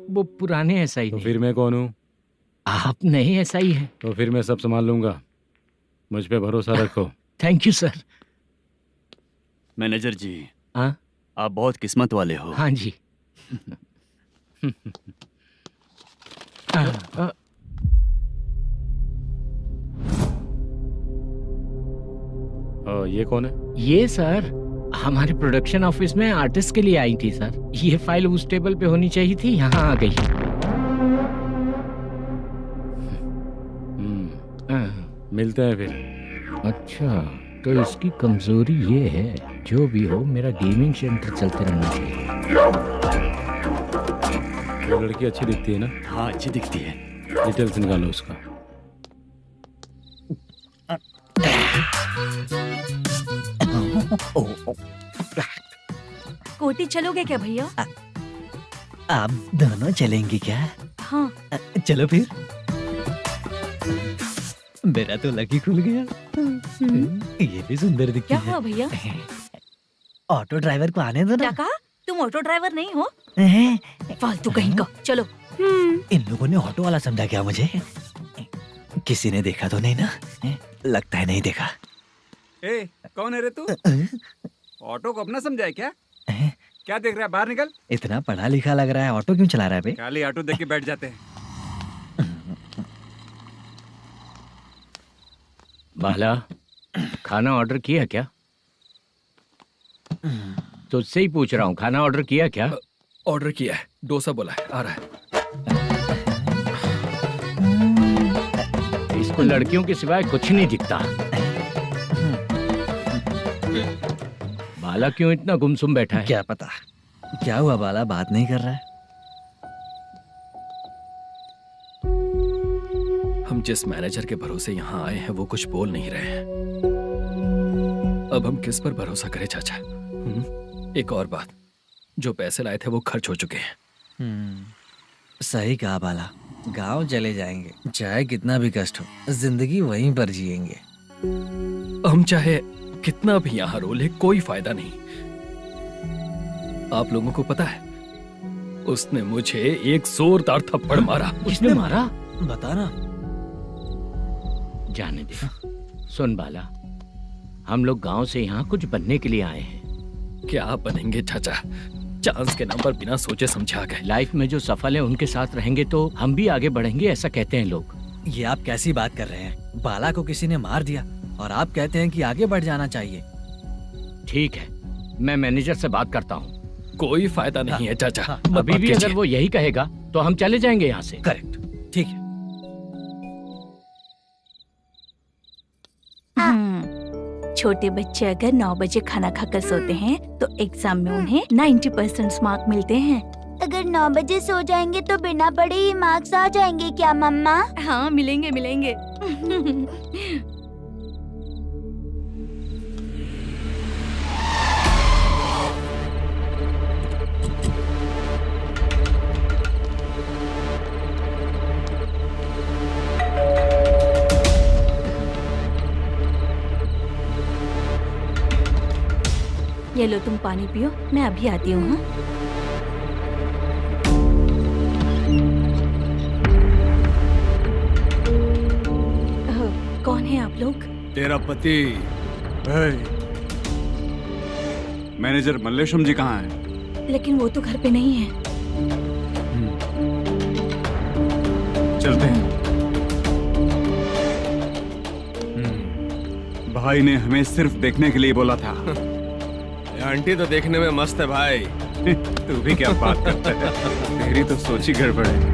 वो पुराने एसआई तो फिर मैं कौन हूँ? आप नए एसआई हैं। तो फिर मैं सब संभाल लूंगा, मुझ पे भरोसा रखो। Thank you sir. मैनेजर जी, हाँ, आप बहुत किस्मत वाले हो। हाँ जी। ये कौन है? ये सर हमारे प्रोडक्शन ऑफिस में आर्टिस्ट के लिए आई थी सर। ये फाइल उस टेबल पे होनी चाहिए थी, यहाँ आ गई। मिलते हैं फिर। अच्छा, तो इसकी कमजोरी ये है, जो भी हो मेरा गेमिंग सेंटर चलते रहना चाहिए। वो लड़की अच्छी दिखती है ना? हाँ, अच्छी दिखती है। डिटेल्स निकालो उसका। कोटी चलोगे क्या भैया? आप दोनों चलेंगे क्या? हाँ। चलो फिर। मेरा तो लकी खुल गया। ये भी सुंदर दिखती क्या है। हुआ भैया? ऑटो ड्राइवर को आने दो क्या ना। कहा? तुम ऑटो ड्राइवर नहीं हो? फालतू कहीं का। चलो। इन लोगों ने ऑटो वाला समझा क्या मुझे? किसी ने देखा तो नहीं ना? लगता है नहीं देखा। ए, कौन है रे तू? ऑटो को अपना समझा है क्या? क्या देख रहा है? बाहर निकल। इतना पढ़ा लिखा लग रहा है, ऑटो क्यों चला रहा है बे? खाली ऑटो देख के बैठ जाते हैं। बाला, खाना ऑर्डर किया क्या? तुझसे ही पूछ रहा हूँ, खाना ऑर्डर किया क्या? ऑर्डर किया है, डोसा बोला है, आ रहा है। इसको लड़कियों के सिवाय कुछ नहीं दिखता। बाला क्यों इतना गुमसुम बैठा है? क्या पता क्या हुआ, बाला बात नहीं कर रहा है। हम जिस मैनेजर के भरोसे यहाँ आए हैं वो कुछ बोल नहीं रहे हैं। अब हम किस पर भरोसा करें चाचा? एक और बात, जो पैसे लाए थे वो खर्च हो चुके हैं। सही कहा बाला, गांव चले जाएंगे, चाहे कितना भी कष्ट हो, जिंदगी वहीं पर जिएंगे। हम चाहे कितना भी यहाँ रो ले, कोई फायदा नहीं। आप लोगों को पता है, उसने मुझे एक जोरदार थप्पड़ मारा। उसने मारा? बता ना। जाने दे। सुन बाला, हम लोग गांव से यहाँ कुछ बनने के लिए आए हैं। क्या बनेंगे चाचा? चांस के नाम पर बिना सोचे समझे आ गए। लाइफ में जो सफल है उनके साथ रहेंगे तो हम भी आगे बढ़ेंगे, ऐसा कहते हैं लोग। ये आप कैसी बात कर रहे हैं? बाला को किसी ने मार दिया और आप कहते हैं कि आगे बढ़ जाना चाहिए। ठीक है, मैं मैनेजर से बात करता हूँ। कोई फायदा नहीं है चाचा। अभी भी अगर वो यही कहेगा तो हम चले जाएंगे यहाँ से। करेक्ट, ठीक है। छोटे बच्चे अगर 9 बजे खाना खाकर सोते हैं तो एग्जाम में उन्हें 90% मार्क मिलते हैं। अगर 9 बजे सो जाएंगे तो बिना पढ़े ही मार्क्स आ जाएंगे क्या मम्मा? हाँ, मिलेंगे मिलेंगे। ये लो, तुम पानी पियो, मैं अभी आती हूँ। हाँ? कौन है आप लोग? तेरा पति। मैनेजर मल्लेशम जी कहाँ हैं? लेकिन वो तो घर पे नहीं है। चलते हैं। भाई ने हमें सिर्फ देखने के लिए बोला था। आंटी तो देखने में मस्त है भाई। तू भी क्या बात करता है? तेरी तो सोच ही गड़बड़ है।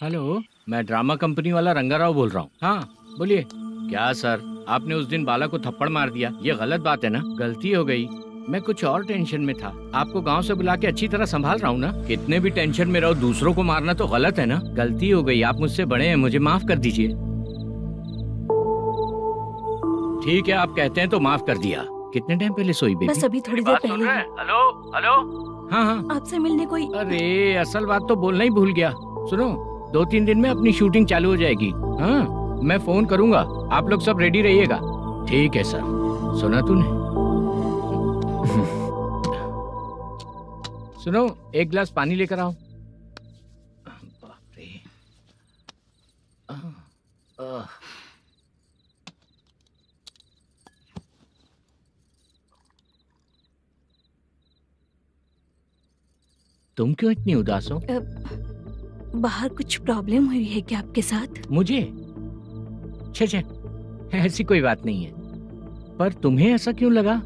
हेलो, मैं ड्रामा कंपनी वाला रंगाराव बोल रहा हूँ। हाँ बोलिए। क्या सर, आपने उस दिन बाला को थप्पड़ मार दिया, ये गलत बात है ना? गलती हो गई, मैं कुछ और टेंशन में था। आपको गांव से बुला के अच्छी तरह संभाल रहा हूँ ना। कितने भी टेंशन में रहो, दूसरों को मारना तो गलत है ना। गलती हो गई, आप मुझसे बड़े हैं, मुझे माफ कर दीजिए। ठीक है, आप कहते हैं तो माफ कर दिया। कितने टाइम पहले सोई बेबी? बस अभी थोड़ी देर पहले। Hello hello. हाँ हाँ, आपसे मिलने कोई। अरे असल बात तो बोलना ही भूल गया। सुनो, 2-3 दिन में अपनी शूटिंग चालू हो जाएगी। हाँ, मैं फोन करूंगा, आप लोग सब रेडी रहिएगा। ठीक है सर। सुना तूने? सुनो, एक गिलास पानी लेकर आओ। बाप रे। तुम क्यों इतनी उदास हो? बाहर कुछ प्रॉब्लम हुई है क्या आपके साथ? मुझे? छे, ऐसी कोई बात नहीं है। पर तुम्हें ऐसा क्यों लगा?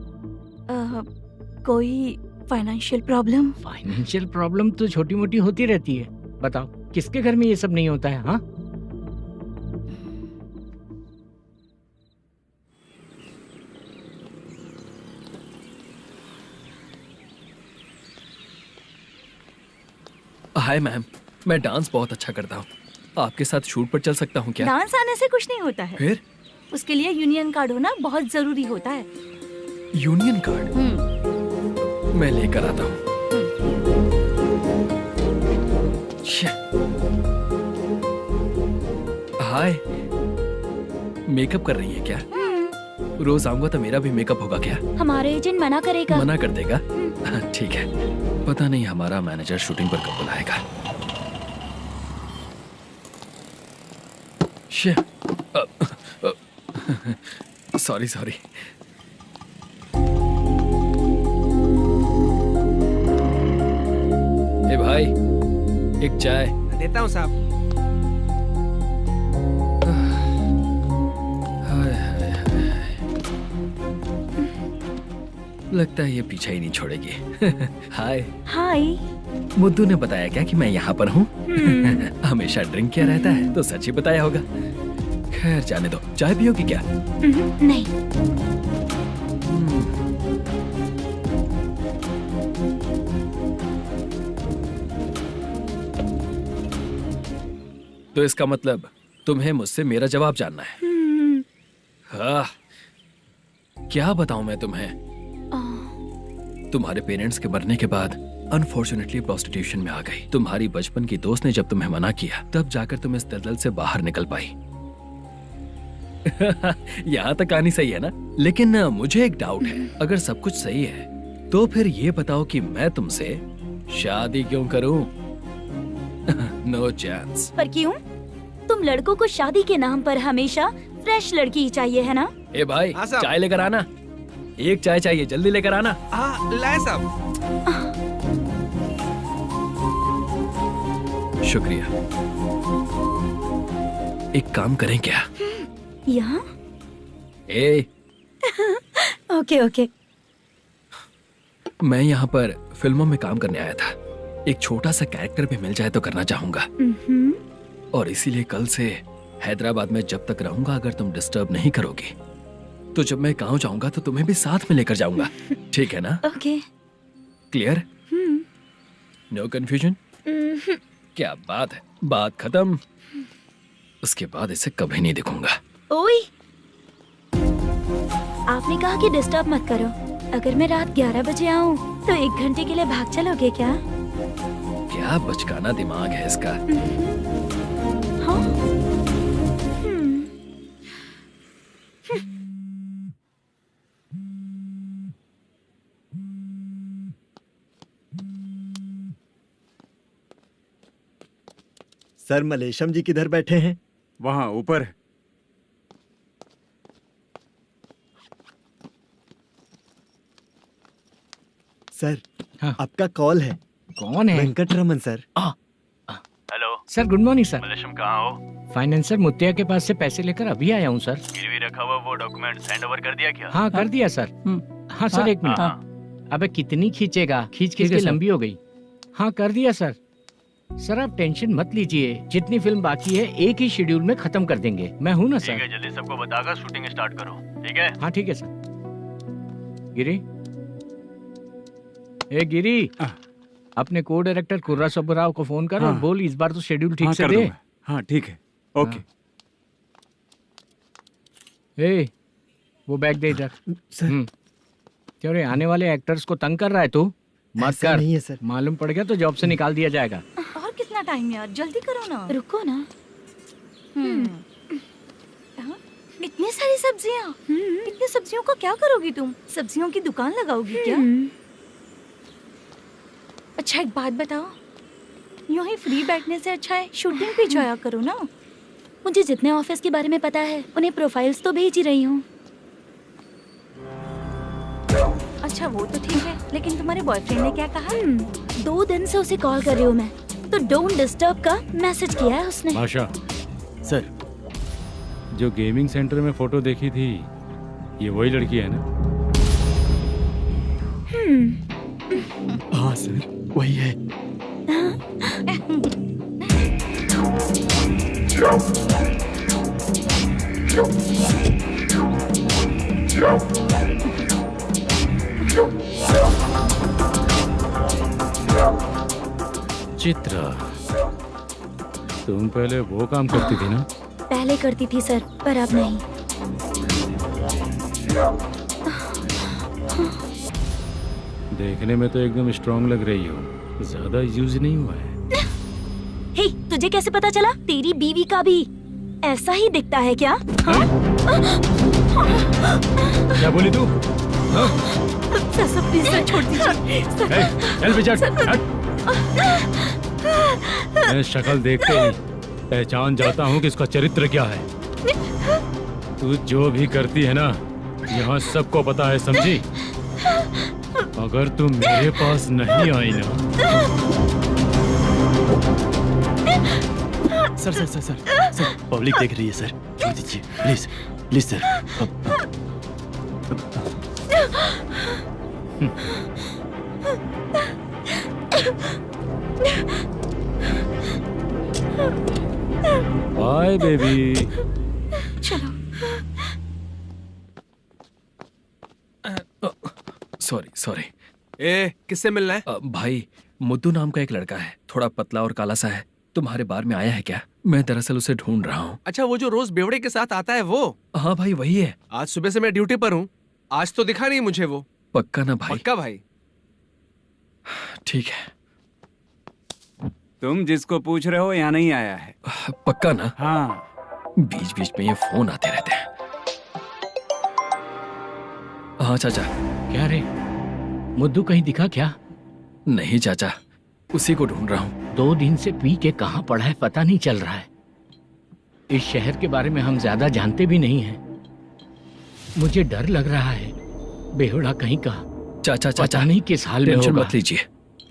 कोई फाइनेंशियल प्रॉब्लम? फाइनेंशियल प्रॉब्लम तो छोटी मोटी होती रहती है। बताओ, किसके घर में ये सब नहीं होता है? हाँ, हाय मैम, मैं डांस बहुत अच्छा करता हूँ। आपके साथ शूट पर चल सकता हूँ क्या? डांस आने से कुछ नहीं होता है। फिर? उसके लिए यूनियन कार्ड होना बहुत जरूरी होता है। Union card? मैं लेकर आता हूँ। हाय, मेकअप कर रही है क्या? रोज आऊंगा तो मेरा भी मेकअप होगा क्या? हमारे एजेंट मना करेगा। मना कर देगा? ठीक है, पता नहीं हमारा मैनेजर शूटिंग पर कब बुलाएगा। सॉरी। ए भाई, एक चाय। देता हूँ साहब। लगता है ये पीछा ही नहीं छोड़ेगी। हाय। हाय। मुद्दू ने बताया क्या कि मैं यहाँ पर हूँ? हमेशा ड्रिंक किया रहता है तो सच ही बताया होगा। खैर जाने दो, चाय पियोगी क्या? नहीं। तो इसका मतलब तुम्हें मुझसे मेरा जवाब जानना है? हाँ, क्या बताऊं मैं तुम्हें? तुम्हारे पेरेंट्स के मरने के बाद अनफॉर्चुनेटली प्रोस्टिट्यूशन में आ गई। तुम्हारी बचपन की दोस्त ने जब तुम्हें मना किया, तब जाकर तुम इस दलदल से बाहर निकल पाई। यहाँ तक कहानी सही है ना? लेकिन मुझे एक डाउट है। अगर सब कुछ सही है तो फिर ये बताओ कि मैं तुमसे शादी क्यों करूं? No chance. पर क्यों? तुम लड़कों को शादी के नाम पर हमेशा फ्रेश लड़की ही चाहिए, है ना? ए भाई, चाय लेकर आना। एक चाय चाहिए, जल्दी लेकर आना। हाँ, लाए साहब। शुक्रिया। एक काम करें क्या? यहाँ? ए, ओके। मैं यहाँ पर फिल्मों में काम करने आया था। एक छोटा सा कैरेक्टर भी मिल जाए तो करना चाहूंगा। और इसीलिए कल से हैदराबाद में जब तक रहूंगा, अगर तुम डिस्टर्ब नहीं करोगी तो जब मैं गांव जाऊंगा तो तुम्हें भी साथ में लेकर जाऊंगा। ठीक है ना? ओके। क्लियर? No confusion? क्या बात है, बात खत्म। उसके बाद इसे कभी नहीं दिखूंगा। ओए, आपने कहा कि डिस्टर्ब मत करो। अगर मैं रात 11 बजे आऊँ तो 1 घंटे के लिए भाग चलोगे क्या? क्या बचकाना दिमाग है इसका। हाँ? सर, मलेशम जी किधर बैठे हैं? वहाँ ऊपर। सर, हाँ। आपका कॉल है। कौन है? Venkataraman sir. Hello sir, good morning sir. Malesham कहाँ हो? फाइनेंसर मुत्तिया के पास से पैसे लेकर अभी आया हूँ सर। गिरवी रखा हुआ वो डॉक्यूमेंट हैंड ओवर कर दिया क्या? हाँ, कर दिया सर। हाँ सर, 1 मिनट। अबे कितनी खींचेगा? खींच के लंबी हो गई। हाँ, कर दिया सर। सर आप टेंशन मत लीजिए, जितनी फिल्म बाकी है एक ही शेड्यूल में खत्म कर देंगे। मैं हूँ ना सर। ठीक है, जल्दी सबको बताकर शूटिंग स्टार्ट करो, ठीक है? हाँ ठीक है सर। गिरी, ए गिरी, अपने को डायरेक्टर कुर्रा सुब्बराव को फोन कर और बोल इस बार तो शेड्यूल ठीक से दे। हाँ ठीक है, ओके। ए, वो बैग दे इधर। सर। क्यों रे, आने वाले एक्टर्स को तंग कर रहा है तू? मत ऐसा कर। नहीं है सर। मालूम पड़ गया तो जॉब से निकाल दिया जाएगा। और कितना टाइम यार, जल्दी करो ना। रुको ना। इतनी सारी सब्जियाँ, इतनी सब्जियों का क्या करोगी तुम? सब्जियों की दुकान लगाओगी क्या? अच्छा एक बात बताओ, यूं ही फ्री बैठने से अच्छा है शूटिंग पे जाया करो ना। मुझे जितने ऑफिस के बारे में पता है उन्हें प्रोफाइल्स तो भेज ही रही हूँ। अच्छा वो तो ठीक है, लेकिन तुम्हारे बॉयफ्रेंड ने क्या कहा? 2 दिन से उसे कॉल कर रही हूँ मैं, तो डोंट डिस्टर्ब का मैसेज किया है उसने। माशा, सर जो गेमिंग सेंटर में फोटो देखी थी, ये वही लड़की है ना? हाँ सर, वही है। चित्रा, तुम पहले वो काम करती थी ना? पहले करती थी सर, पर अब नहीं। देखने में तो एकदम स्ट्रांग लग रही हो, ज्यादा यूज नहीं हुआ है। हे, तुझे कैसे पता चला? तेरी बीवी का भी ऐसा ही दिखता है क्या? क्या बोली तू? सर प्लीज सर, छोड़ दीजिए। चल बेटा, मैं शक्ल देखते ही पहचान जाता हूँ कि इसका चरित्र क्या है। तू जो भी करती है ना, यहाँ सबको पता है, समझी? अगर तू मेरे पास नहीं आई ना। Sir sir sir sir sir, public देख रही है सर, छोड़ दीजिए please please sir. Bye baby. चलो। Sorry sorry. ए, किससे मिलना है? भाई, मुद्दू नाम का एक लड़का है, थोड़ा पतला और काला सा है। तुम्हारे बार में आया है क्या? मैं दरअसल उसे ढूंढ रहा हूँ। अच्छा, वो जो रोज बेवड़े के साथ आता है वो? हाँ भाई, वही है। आज सुबह से मैं ड्यूटी पर हूँ, आज तो दिखा नहीं मुझे वो। पक्का ना भाई? पक्का भाई। ठीक है। तुम जिसको पूछ रहे हो यहाँ नहीं आया है? पक्का ना? हाँ। बीच बीच में ये फोन आते रहते हैं। हाँ चाचा। क्या रे, मुद्दू कहीं दिखा क्या? नहीं चाचा, उसी को ढूंढ रहा हूँ। 2 दिन से पी के कहाँ पड़ा है पता नहीं चल रहा है। इस शहर के बारे में हम ज्यादा जानते भी नहीं हैं। मुझे डर लग रहा है, बेहुड़ा कहीं का। चाचा चाचा, नहीं किस हाल में टेंशन होगा। मत लीजिए,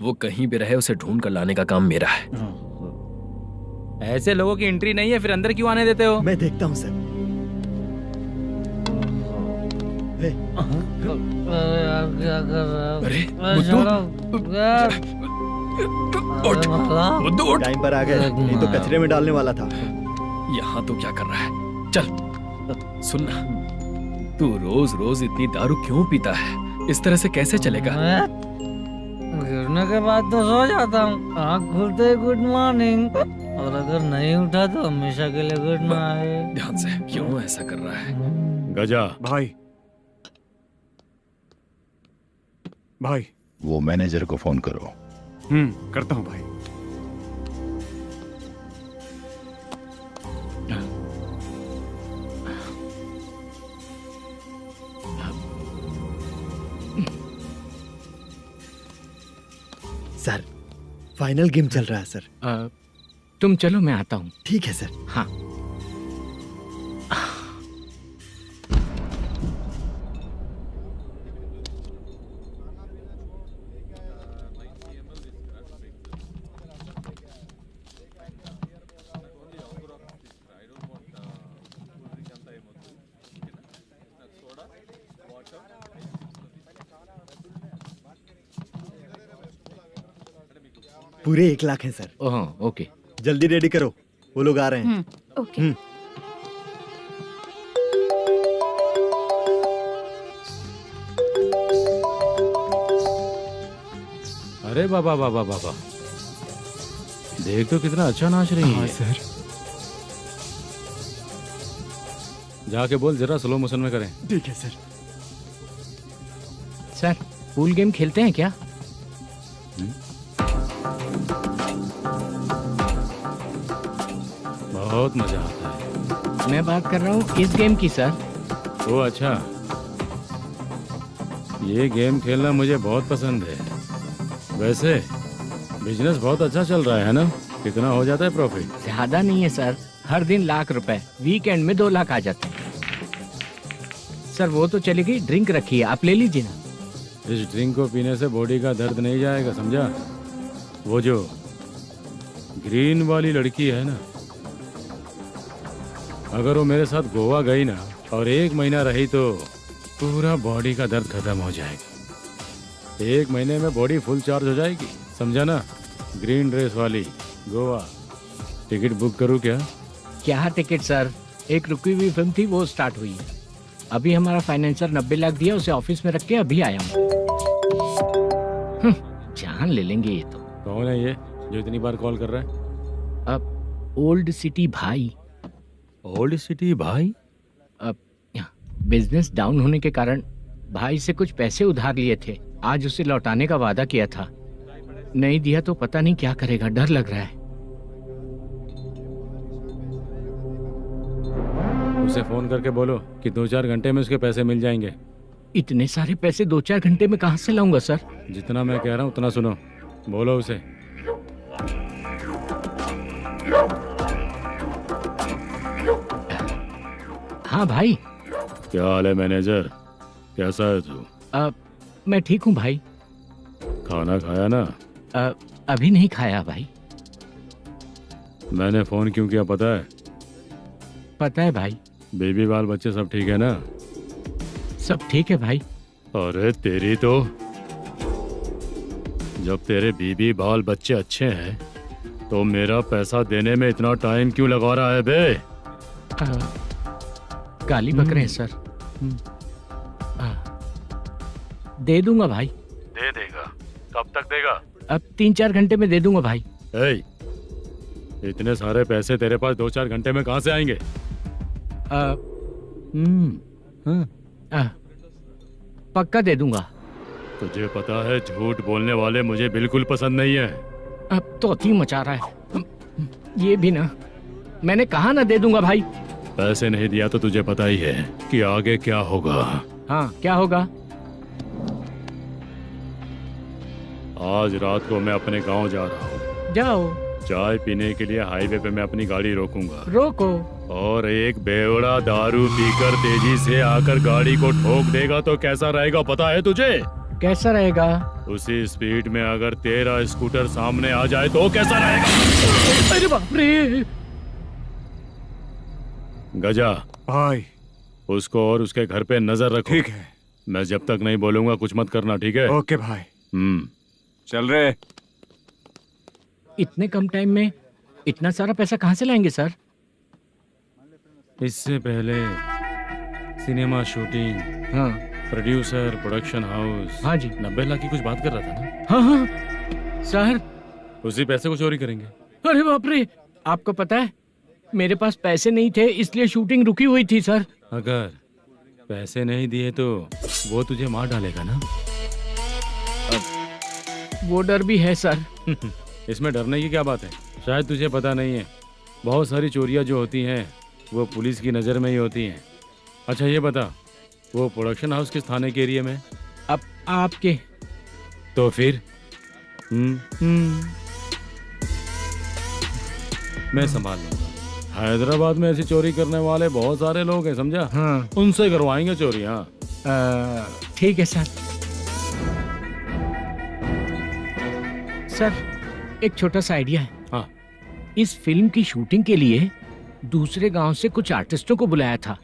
वो कहीं भी रहे उसे ढूंढ कर लाने का काम मेरा है। ऐसे लोगों की एंट्री नहीं है, फिर अंदर क्यों आने देते हो? मैं देखता हूँ सर। अरे मुद्दू उठ। टाइम पर आ गए, नहीं तो कचरे में डालने वाला था। यहाँ तो क्या कर रहा है? चल सुनना, तू रोज रोज इतनी दारू क्यों पीता है? इस तरह से कैसे चलेगा? गिरने के बाद तो सो जाता हूँ, आँख खुलते ही गुड मॉर्निंग, और अगर नहीं उठा तो हमेशा के लिए गुड नाइट। ध्यान से, क्यों ऐसा कर रहा है? गजा भाई, भाई वो मैनेजर को फोन करो। करता हूँ भाई। सर, फाइनल गेम चल रहा है सर। तुम चलो, मैं आता हूँ। ठीक है सर। हाँ। पूरे 1 लाख है सर। Oh okay. जल्दी रेडी करो, वो लोग आ रहे हैं। ओके। अरे बाबा बाबा बाबा, देख तो कितना अच्छा नाच रही है। सर। जाके बोल जरा स्लो मोशन में करें। ठीक है सर। सर पूल गेम खेलते हैं क्या? बहुत मजा आता है। मैं बात कर रहा हूँ इस गेम की सर। ओ अच्छा, ये गेम खेलना मुझे बहुत पसंद है। वैसे बिजनेस बहुत अच्छा चल रहा है ना? कितना हो जाता है प्रॉफिट? ज्यादा नहीं है सर, हर दिन लाख रुपए, वीकेंड में 2 लाख आ जाते हैं। सर वो तो चलेगी, ड्रिंक रखी है, आप ले लीजिए ना। इस ड्रिंक को पीने से बॉडी का दर्द नहीं जाएगा, समझा? वो जो ग्रीन वाली लड़की है ना, अगर वो मेरे साथ गोवा गई ना और 1 महीना रही तो पूरा बॉडी का दर्द खत्म हो जाएगा। 1 महीने में बॉडी फुल चार्ज हो जाएगी, समझा ना? ग्रीन ड्रेस वाली गोवा। टिकट बुक करूँ क्या? क्या टिकट सर, एक रुकी हुई फिल्म थी वो स्टार्ट हुई है। अभी हमारा फाइनेंसर 90 लाख दिया, उसे ऑफिस में रख के अभी आया हूँ। जान ले लेंगे ये तो। कौन है ये जो इतनी बार कॉल कर रहा है? अब ओल्ड सिटी भाई। ओल्ड सिटी भाई? अब बिजनेस डाउन होने के कारण भाई से कुछ पैसे उधार लिए थे, आज उसे लौटाने का वादा किया था। नहीं दिया तो पता नहीं क्या करेगा, डर लग रहा है। उसे फोन करके बोलो कि 2-4 घंटे में उसके पैसे मिल जाएंगे। इतने सारे पैसे 2-4 घंटे में कहाँ से लाऊंगा सर? जितना मैं कह रहा हूँ उतना सुनो, बोलो उसे। हाँ भाई। क्या हाल है मैनेजर, कैसा है तू? मैं ठीक हूँ भाई। खाना खाया ना? अभी नहीं खाया भाई। मैंने फोन क्यों किया पता है? पता है भाई। बेबी बाल बच्चे सब ठीक है ना? सब ठीक है भाई। अरे तेरी तो, जब तेरे बीबी बाल बच्चे अच्छे हैं तो मेरा पैसा देने में इतना टाइम क्यों लगा रहा है बे? गाली बक रहे हैं सर। दे दूंगा भाई। दे देगा? कब तक देगा? अब 3-4 घंटे में दे दूंगा भाई। इतने सारे पैसे तेरे पास 2-4 घंटे में कहाँ से आएंगे? पक्का दे दूंगा। तुझे पता है झूठ बोलने वाले मुझे बिल्कुल पसंद नहीं है। अब तो अति मचा रहा है ये भी ना। मैंने कहा ना दे दूंगा भाई। पैसे नहीं दिया तो तुझे पता ही है कि आगे क्या होगा। हाँ क्या होगा? आज रात को मैं अपने गांव जा रहा हूँ। जाओ। चाय पीने के लिए हाईवे पे मैं अपनी गाड़ी रोकूंगा। रोको। और एक बेवड़ा दारू पीकर तेजी से आकर गाड़ी को ठोक देगा तो कैसा रहेगा पता है तुझे? कैसा रहेगा? उसी स्पीड में अगर तेरा स्कूटर सामने आ जाए तो कैसा रहेगा? अरे बाप रे। गजा भाई, उसको और उसके घर पे नजर रखो। ठीक है। मैं जब तक नहीं बोलूंगा कुछ मत करना, ठीक है? ओके भाई। चल रहे। इतने कम टाइम में इतना सारा पैसा कहाँ से लाएंगे सर? इससे पहले सिनेमा शूटिंग, हाँ, प्रोड्यूसर, प्रोडक्शन हाउस। हाँ जी। 90 लाख की कुछ बात कर रहा था ना? हाँ हाँ सर। उसी पैसे को चोरी करेंगे। अरे बाप रे, आपको पता है मेरे पास पैसे नहीं थे इसलिए शूटिंग रुकी हुई थी सर। अगर पैसे नहीं दिए तो वो तुझे मार डालेगा ना? वो डर भी है सर। इसमें डरने की क्या बात है? शायद तुझे पता नहीं है, बहुत सारी चोरियां जो होती हैं वो पुलिस की नज़र में ही होती हैं। अच्छा ये बता, वो प्रोडक्शन हाउस किस थाने के एरिया में? अब आपके। तो फिर मैं संभाल लूंगा। हैदराबाद में ऐसी चोरी करने वाले बहुत सारे लोग हैं, समझा? हाँ। उनसे करवाएंगे चोरी। हाँ ठीक है सर। सर एक छोटा सा आइडिया है। हाँ। इस फिल्म की शूटिंग के लिए दूसरे गांव से कुछ आर्टिस्टों को बुलाया था,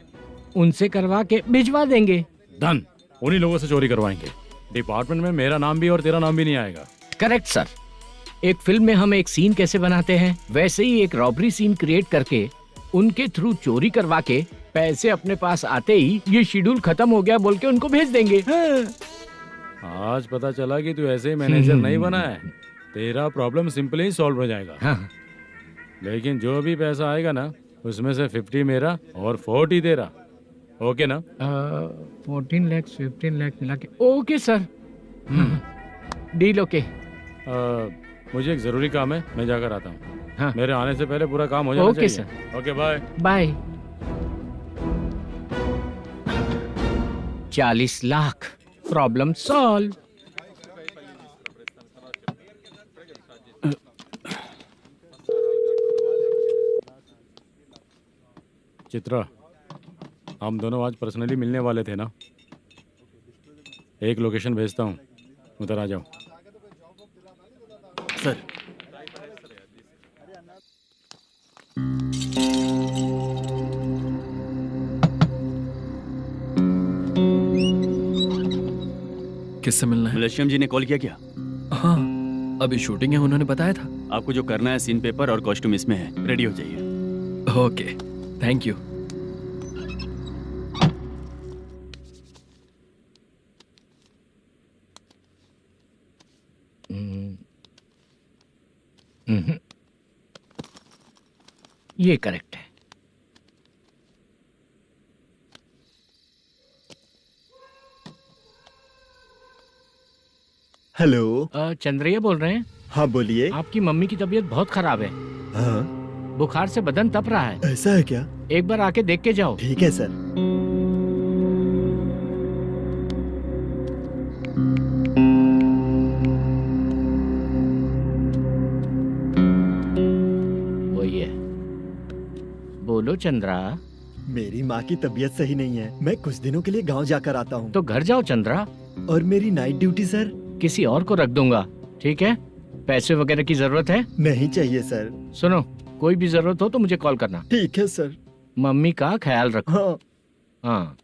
उनसे करवा के भिजवा देंगे। डन, उन्हीं लोगों से चोरी करवाएंगे। डिपार्टमेंट में मेरा नाम भी और तेरा नाम भी नहीं आएगा। Correct sir. एक फिल्म में हम एक सीन कैसे बनाते हैं, वैसे ही एक रॉबरी सीन क्रिएट करके उनके थ्रू चोरी करवा के पैसे अपने पास आते ही ये शेड्यूल खत्म हो गया बोल के उनको भेज देंगे। आज पता चला कि तू ऐसे ही मैनेजर नहीं बना है, तेरा प्रॉब्लम सिंपली ही सॉल्व हो जाएगा। हाँ। लेकिन जो भी पैसा आएगा ना उसमें से 50 मेरा और 40 तेरा, ओके ना? 14 लाख 15 लाख मिला के ओके सर। Deal okay. मुझे एक जरूरी काम है, मैं जाकर आता हूँ। हाँ। मेरे आने से पहले पूरा काम हो जाना ओके चाहिए। Sir. Okay bye bye. 40 lakh, problem solve. Chitra, हम दोनों आज पर्सनली मिलने वाले थे ना? एक लोकेशन भेजता हूँ, उधर आ जाओ। सर। किससे मिलना है? मलेशियम जी ने कॉल किया क्या? हाँ, अभी शूटिंग है, उन्होंने बताया था। आपको जो करना है, सीन पेपर और कॉस्ट्यूम इसमें है, रेडी हो जाइए। Okay, thank you. ये करेक्ट है। हेलो। चंद्रैया बोल रहे हैं? हाँ बोलिए। आपकी मम्मी की तबीयत बहुत खराब है। हाँ। बुखार से बदन तप रहा है। ऐसा है क्या? एक बार आके देख के जाओ। ठीक है सर। वही है। बोलो चंद्रा। मेरी माँ की तबीयत सही नहीं है, मैं कुछ दिनों के लिए गांव जाकर आता हूँ। तो घर जाओ चंद्रा। और मेरी नाइट ड्यूटी सर? किसी और को रख दूंगा, ठीक है? पैसे वगैरह की जरूरत है? नहीं चाहिए सर। सुनो, कोई भी जरूरत हो तो मुझे कॉल करना। ठीक है सर। मम्मी का ख्याल रखो। हाँ। हाँ।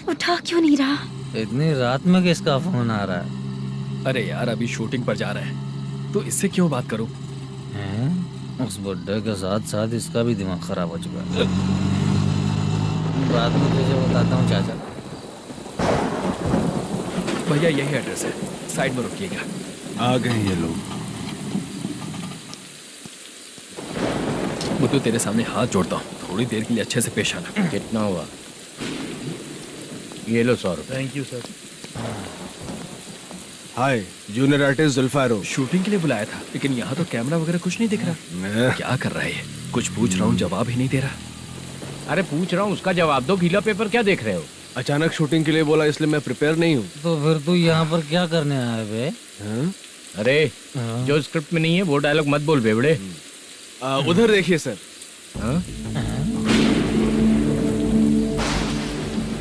उठा क्यों नहीं रहा? इतनी रात में किसका फोन आ रहा है? अरे यार, अभी शूटिंग पर जा रहे हैं, तो इससे क्यों बात करूं? उस बुड्ढे के साथ साथ इसका भी दिमाग खराब हो चुका है। रात में तुझे बताता हूँ चाचा। भैया यही एड्रेस है, साइड में रुकिएगा। आ गए ये लोग। मुझे तेरे सामने हाथ जोड़ता हूँ, थोड़ी देर के लिए अच्छे से पेश आना। कितना हुआ? ये लो 100 रुपए। Thank you sir. Hi, junior artist Zulfar हो। शूटिंग के लिए बुलाया था, लेकिन यहाँ तो कैमरा वगैरह कुछ नहीं दिख रहा। क्या कर रहा है ये? कुछ पूछ रहा हूँ, जवाब ही नहीं दे रहा। अरे पूछ रहा हूँ, उसका जवाब दो। गीला पेपर क्या देख रहे हो? अचानक शूटिंग के लिए बोला, इसलिए मैं प्रिपेयर नहीं हूँ। तो फिर तू यहाँ पर क्या करने आया बे? अरे जो स्क्रिप्ट में नहीं है वो डायलॉग मत बोल बेवड़े। उधर देखिए सर।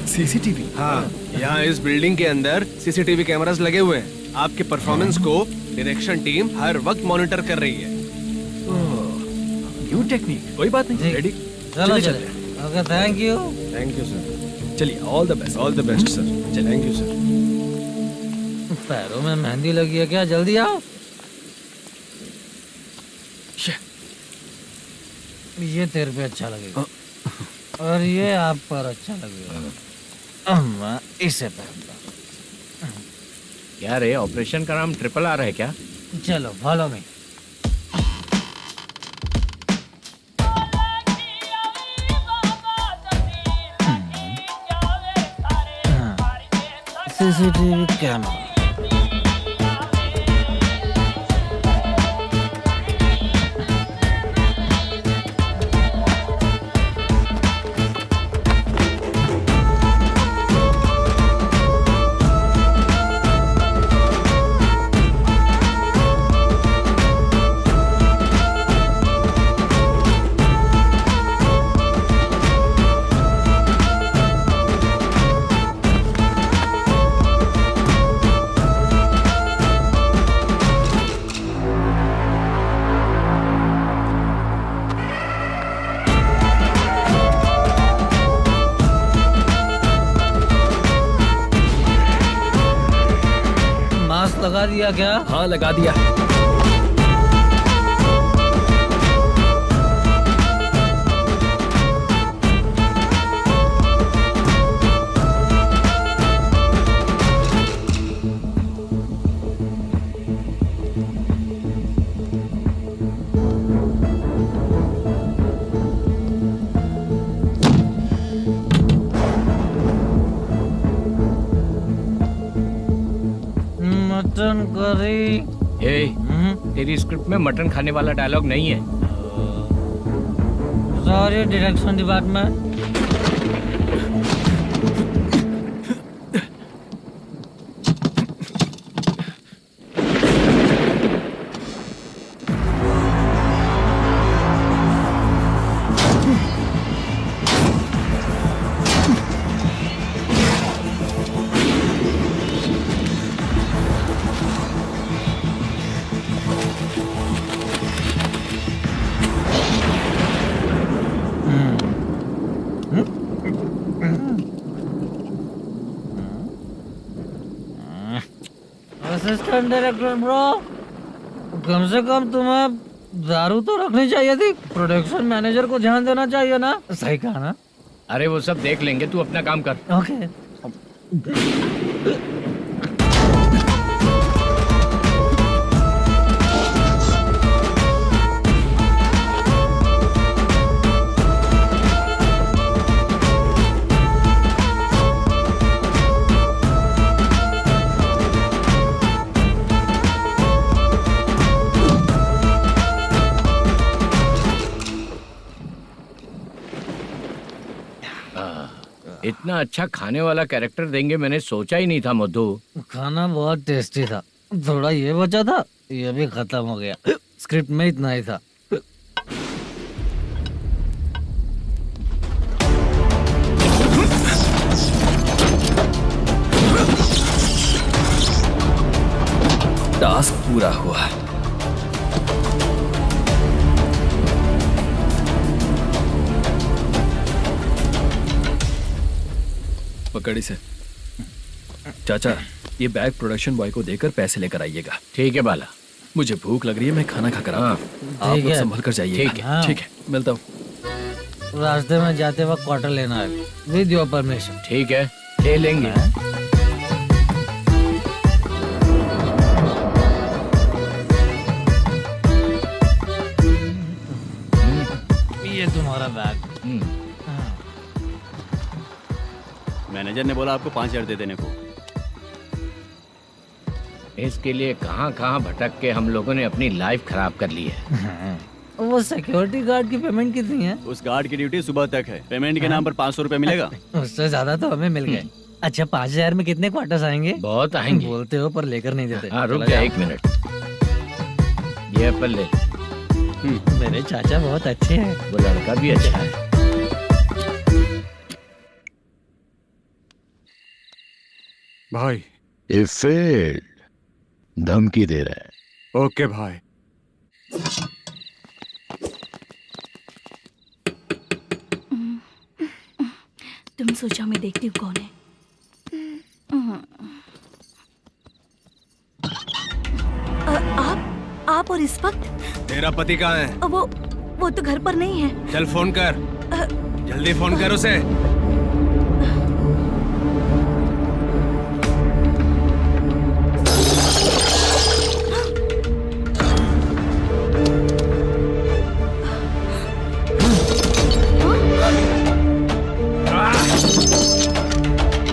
सीसीटीवी? हाँ, यहाँ इस बिल्डिंग के अंदर सीसीटीवी कैमरास लगे हुए हैं। आपके परफॉर्मेंस को डायरेक्शन टीम हर वक्त मॉनिटर कर रही है। न्यू टेक्निक, कोई बात नहीं। रेडी? चलो चले। Okay, thank you. Thank you sir. चलिए, all the best. All the best sir. Thank you sir. पैरों में मेहंदी लगी है क्या? जल्दी आओ। ये तेरे पे अच्छा लगेगा और ये आप पर अच्छा लगेगा। मैं इसे पहनता। क्या रे, ऑपरेशन का नाम ट्रिपल आर है क्या? चलो फॉलो मी। CCTV camera. लगा दिया क्या? हाँ लगा दिया। Mutton curry. तेरी स्क्रिप्ट में मटन खाने वाला डायलॉग नहीं है। Sorry direction department. Assistant director bro, कम से कम तुम्हें दारू तो रखनी चाहिए थी। प्रोडक्शन मैनेजर को ध्यान देना चाहिए ना। सही कहा ना? अरे वो सब देख लेंगे, तू अपना काम कर। ओके। इतना अच्छा खाने वाला कैरेक्टर देंगे मैंने सोचा ही नहीं था मधु। खाना बहुत टेस्टी था। थोड़ा ये बचा था, ये भी खत्म हो गया। स्क्रिप्ट में इतना ही था। टास्क पूरा हुआ। पकड़ी से। चाचा, ये बैग प्रोडक्शन बॉय को देकर पैसे लेकर आइएगा। ठीक है बाला। मुझे भूख लग रही है, मैं खाना खाकर आता हूँ। आप लोग संभल कर जाइए। ठीक है। ठीक है, मिलता हूँ। रास्ते में जाते वक्त क्वार्टर लेना है, विद योर परमिशन। ठीक है, ले लेंगे। ये तुम्हारा बैग। मैनेजर ने बोला आपको 5,000 दे देने को। इसके लिए कहाँ कहाँ भटक के हम लोगों ने अपनी लाइफ खराब कर ली है। वो सिक्योरिटी गार्ड की पेमेंट कितनी है? उस गार्ड की ड्यूटी सुबह तक है। पेमेंट के नाम पर 500 रुपए मिलेगा। उससे ज्यादा तो हमें मिल गए। अच्छा, 5,000 में कितने क्वार्टर्स आएंगे? बहुत आएंगे। बोलते हो पर लेकर नहीं देते। हाँ रुक जा 1 मिनट। ये एप्पल ले। मेरे चाचा बहुत अच्छे हैं। वो लड़का भी अच्छा है। भाई ये फेल्ड धमकी दे रहा है। ओके भाई। तुम सोचा मैं देखती हूँ कौन है। आप और इस वक्त? तेरा पति कहाँ है? वो तो घर पर नहीं है। चल फोन कर, जल्दी फोन कर उसे।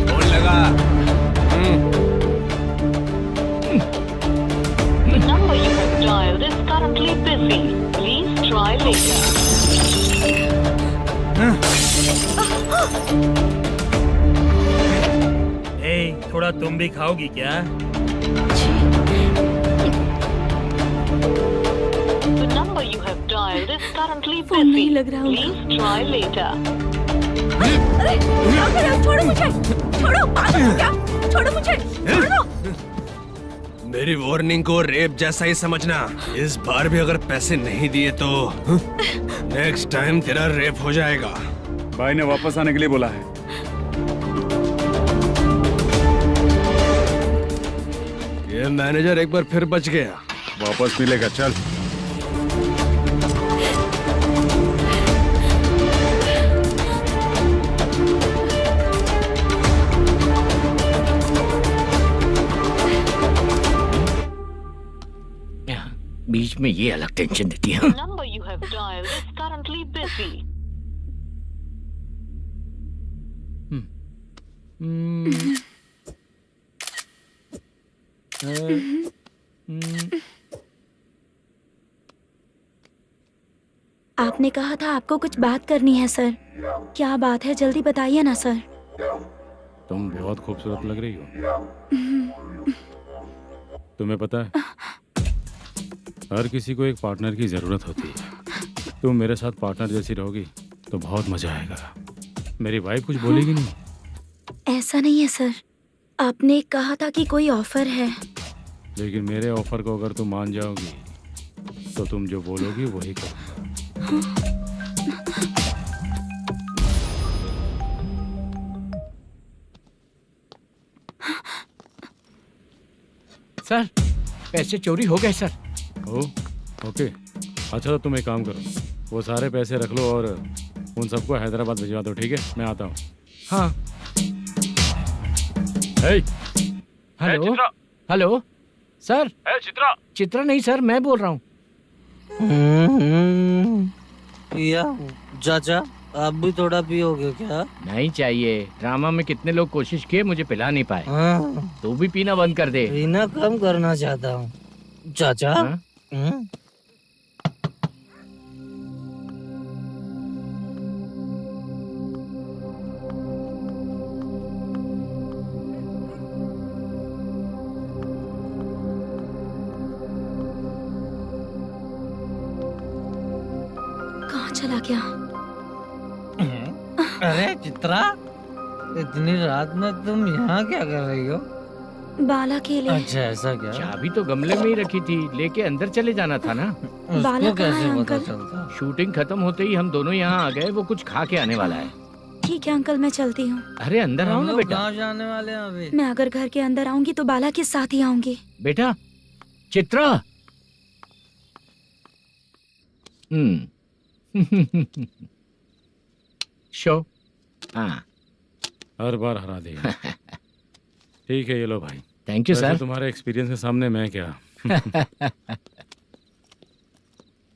फोन लगा। number you have dialed is currently busy. Please try later. थोड़ा तुम भी खाओगी क्या? The number you have dialed is currently busy. Please try later. अरे छोड़ो मुझे, छोड़ो, पागल हो क्या? छोड़ो मुझे, छोड़ो। मेरी वार्निंग को रेप जैसा ही समझना। इस बार भी अगर पैसे नहीं दिए तो नेक्स्ट टाइम तेरा रेप हो जाएगा। भाई ने वापस आने के लिए बोला है। ये मैनेजर एक बार फिर बच गया। वापस मिलेगा, चल। बीच में ये अलग टेंशन देती है। The number you have dialed is currently busy. आपने कहा था आपको कुछ बात करनी है सर। क्या बात है, जल्दी बताइए ना सर। तुम बहुत खूबसूरत लग रही हो। तुम्हें पता है, हर किसी को एक पार्टनर की जरूरत होती है। तुम मेरे साथ पार्टनर जैसी रहोगी तो बहुत मजा आएगा। मेरी वाइफ कुछ बोलेगी नहीं? ऐसा नहीं है सर, आपने कहा था कि कोई ऑफर है। लेकिन मेरे ऑफर को अगर तुम मान जाओगी तो तुम जो बोलोगी वही करो। सर, पैसे चोरी हो गए सर। ओके, अच्छा तो तुम एक काम करो, वो सारे पैसे रख लो और उन सबको हैदराबाद भिजवा दो, ठीक है? मैं आता हूँ। हाँ। Hello hello sir. Chitra? Chitra नहीं सर, मैं बोल रहा हूँ। या चाचा, आप भी थोड़ा पियोगे क्या? नहीं चाहिए। ड्रामा में कितने लोग कोशिश किए, मुझे पिला नहीं पाए। तू भी पीना बंद कर दे। पीना कम करना चाहता हूँ चाचा। कहाँ चला गया? अरे चित्रा, इतनी रात में तुम यहाँ क्या कर रही हो? बाला के लिए। अच्छा ऐसा क्या? चाबी तो गमले में ही रखी थी, लेके अंदर चले जाना था ना। बाला कहाँ है पता अंकल? चलता? शूटिंग खत्म होते ही हम दोनों यहाँ आ गए। वो कुछ खा के आने वाला है। ठीक है अंकल, मैं चलती हूँ। अरे अंदर आओ ना बेटा। कहाँ जाने वाले हैं अभी? मैं अगर घर के अंदर आऊंगी तो बाला के साथ ही आऊंगी। बेटा चित्रा। शो। हाँ, हर बार हरा देगा। ठीक है, ये लो भाई। Thank you sir. तुम्हारे एक्सपीरियंस के सामने मैं क्या।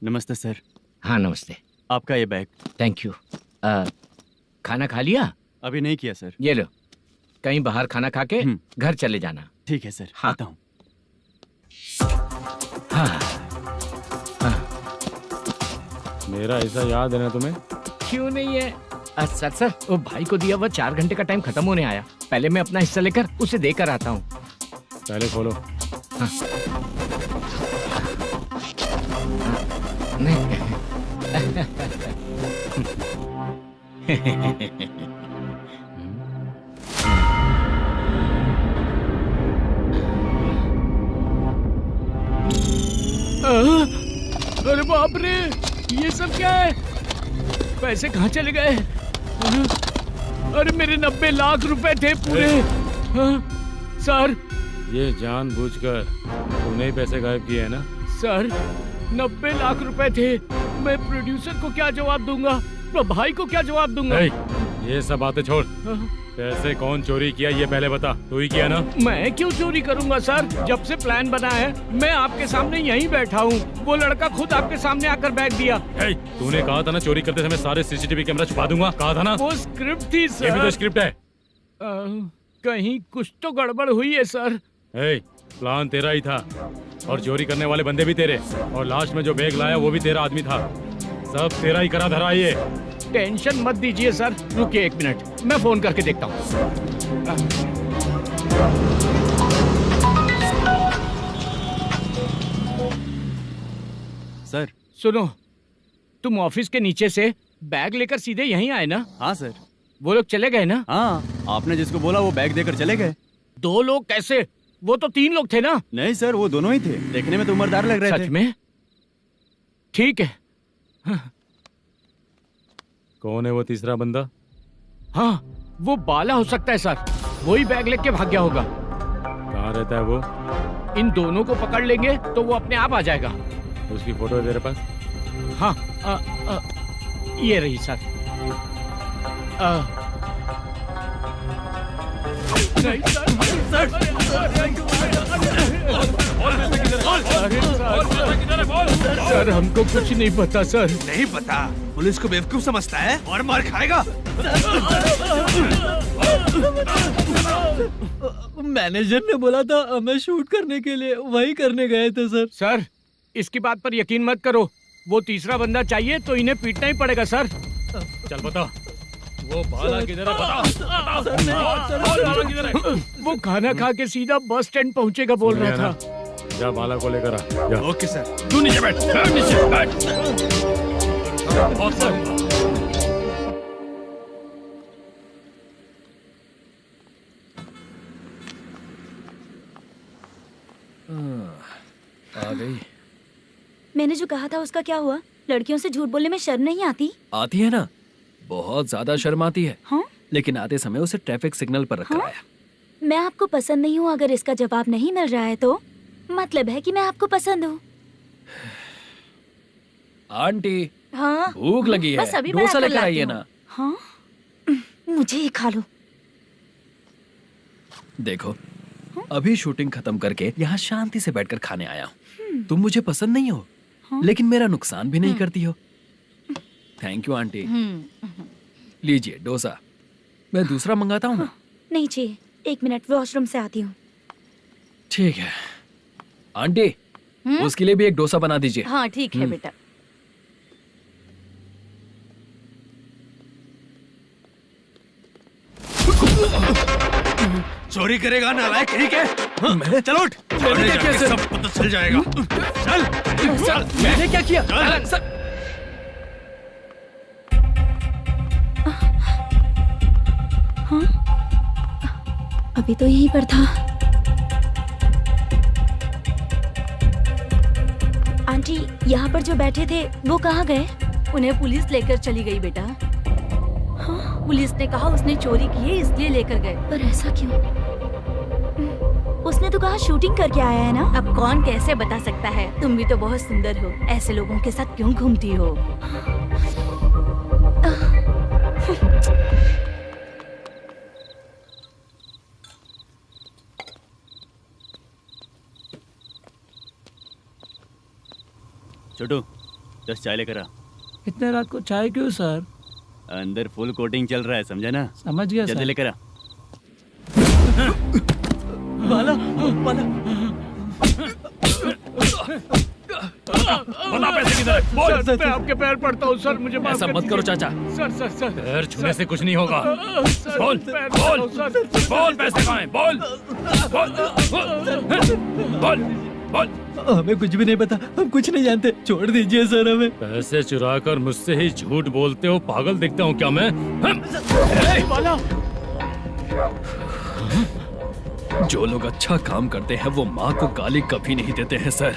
नमस्ते सर। हाँ नमस्ते। आपका ये बैग। Thank you. खाना खा लिया? अभी नहीं किया सर। ये लो, कहीं बाहर खाना खा के घर चले जाना। ठीक है सर। हाँ। आता हूँ। हाँ। मेरा ऐसा याद है ना तुम्हें? क्यों नहीं है सर। सर वो भाई को दिया हुआ 4 घंटे का टाइम खत्म होने आया। पहले मैं अपना हिस्सा लेकर उसे देकर आता हूँ। पहले खोलो। हाँ। अरे बाप रे, ये सब क्या है? पैसे कहाँ चले गए? अरे मेरे 90 लाख रुपए थे पूरे। सर, ये जानबूझकर तूने ही पैसे गायब किए हैं ना? सर 90 लाख रुपए थे। मैं प्रोड्यूसर को क्या जवाब दूंगा, तो भाई को क्या जवाब दूंगा? ये सब बातें छोड़। पैसे कौन चोरी किया ये पहले बता। तू ही किया ना? मैं क्यों चोरी करूंगा सर? जब से प्लान बना है मैं आपके सामने यहीं बैठा हूँ। वो लड़का खुद आपके सामने आकर बैग दिया। तूने कहा था ना चोरी करते समय सारे सीसीटीवी कैमरा छुपा दूंगा, कहा था ना? वो स्क्रिप्ट थी सर। ये भी तो स्क्रिप्ट है। कहीं कुछ तो गड़बड़ हुई है सर। प्लान तेरा ही था और चोरी करने वाले बंदे भी तेरे, और लास्ट में जो बैग लाया वो भी तेरा आदमी था। सब तेरा ही करा धरा। ये टेंशन मत दीजिए सर। रुकिए 1 मिनट, मैं फोन करके देखता हूँ। सर सुनो, तुम ऑफिस के नीचे से बैग लेकर सीधे यहीं आए ना? हाँ सर। वो लोग चले गए ना? हाँ, आपने जिसको बोला वो बैग देकर चले गए। 2 लोग कैसे? वो तो 3 लोग थे ना? नहीं सर, वो दोनों ही थे। देखने में तो उम्रदार लग रहे थे। सच में? ठीक है। कौन है वो तीसरा बंदा? हाँ, वो बाला हो सकता है सर। वही बैग लेके भाग गया होगा। कहाँ रहता है वो? इन दोनों को पकड़ लेंगे तो वो अपने आप आ जाएगा। उसकी फोटो है तेरे पास? हाँ ये रही सर। नहीं सर हमको कुछ नहीं पता सर। नहीं पता? पुलिस को बेवकूफ समझता है और मार खाएगा। मैनेजर ने बोला था हमें शूट करने के लिए, वही करने गए थे सर। सर इसकी बात पर यकीन मत करो, वो तीसरा बंदा चाहिए तो इन्हें पीटना ही पड़ेगा सर। चल बता, वो बाला किधर है? बता। वो खाना खा के सीधा बस स्टैंड पहुंचेगा बोल रहा था। जा बाला को लेकर आ। जा। Okay sir. तू नीचे बैठ, नीचे बैठ। आ गई। मैंने जो कहा था उसका क्या हुआ? लड़कियों से झूठ बोलने में शर्म नहीं आती? आती है ना, बहुत ज्यादा शर्म आती है। हाँ? लेकिन आते समय उसे ट्रैफिक सिग्नल पर रखा है। मैं आपको पसंद नहीं हूँ अगर इसका जवाब नहीं मिल रहा है तो मतलब है कि मैं आपको पसंद हूँ। आंटी हाँ भूख लगी है, बस अभी डोसा बना कर लेकर आइए लाती ना। हूँ। हाँ मुझे ही खा लो। देखो अभी शूटिंग खत्म करके यहाँ शांति से बैठकर खाने आया हूँ। तुम मुझे पसंद नहीं हो, लेकिन मेरा नुकसान भी नहीं करती हो। Thank you aunty. लीजिए डोसा। मैं दूसरा मंगाता हूँ ना? नहीं चाहिए, 1 मिनट वॉशरूम से आती हूँ। ठीक है आंटी, उसके लिए भी एक डोसा बना दीजिए। हाँ ठीक है बेटा। चोरी करेगा नालायक कहीं के? चलो उठ। मैंने क्या किया सर? सब पता चल जाएगा। चल। मैंने क्या किया? सर हाँ अभी तो यहीं पर था। आंटी यहाँ पर जो बैठे थे वो कहाँ गए? उन्हें पुलिस लेकर चली गई बेटा। हाँ? पुलिस ने कहा उसने चोरी की है इसलिए लेकर गए। पर ऐसा क्यों? उसने तो कहा शूटिंग करके आया है ना। अब कौन कैसे बता सकता है? तुम भी तो बहुत सुंदर हो, ऐसे लोगों के साथ क्यों घूमती हो? छोटू 10 चाय लेकर आ। इतने रात को चाय क्यों सर? अंदर फुल कोटिंग चल रहा है, समझा ना? समझ गया जल्दी सर। लेकर आ। बाला बाला बता पैसे किधर है? बोल। सर मैं आपके पैर पड़ता हूँ सर, मुझे माफ ऐसा कर मत करो दीजिए। चाचा। सर पैर छूने से कुछ नहीं होगा। सर, बोल पैर बोल पड़ता हूँ, सर। बोल, पैसे कहाँ हैं? बोल बोल बोल बोल। हमें कुछ भी नहीं पता, हम कुछ नहीं जानते, छोड़ दीजिए सर हमें। पैसे चुरा कर मुझसे ही झूठ बोलते हो, पागल दिखता हूँ क्या मैं? जो लोग अच्छा काम करते हैं वो माँ को गाली कभी नहीं देते हैं सर।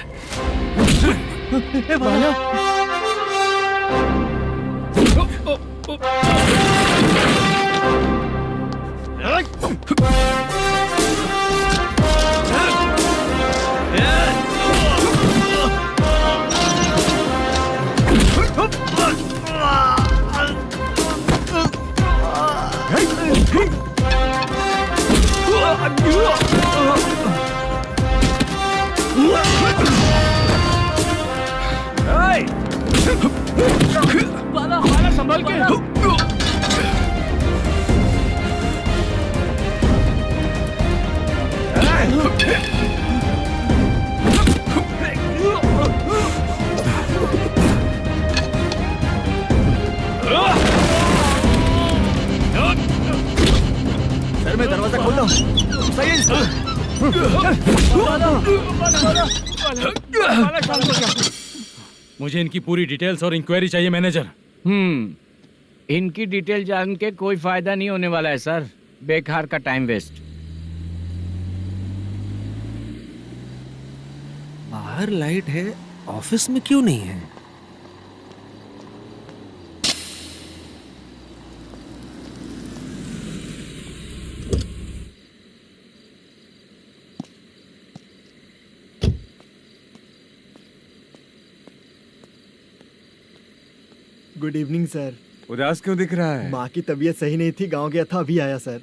बाला बाला संभाल के। सर मैं दरवाजा खोलता हूँ। सही है मुझे इनकी पूरी डिटेल्स और इंक्वायरी चाहिए मैनेजर। इनकी डिटेल जान के कोई फायदा नहीं होने वाला है सर, बेकार का टाइम वेस्ट। बाहर लाइट है, ऑफिस में क्यों नहीं है? Good evening sir. उदास क्यों दिख रहा है? माँ की तबीयत सही नहीं थी, गांव गया था, अभी आया सर।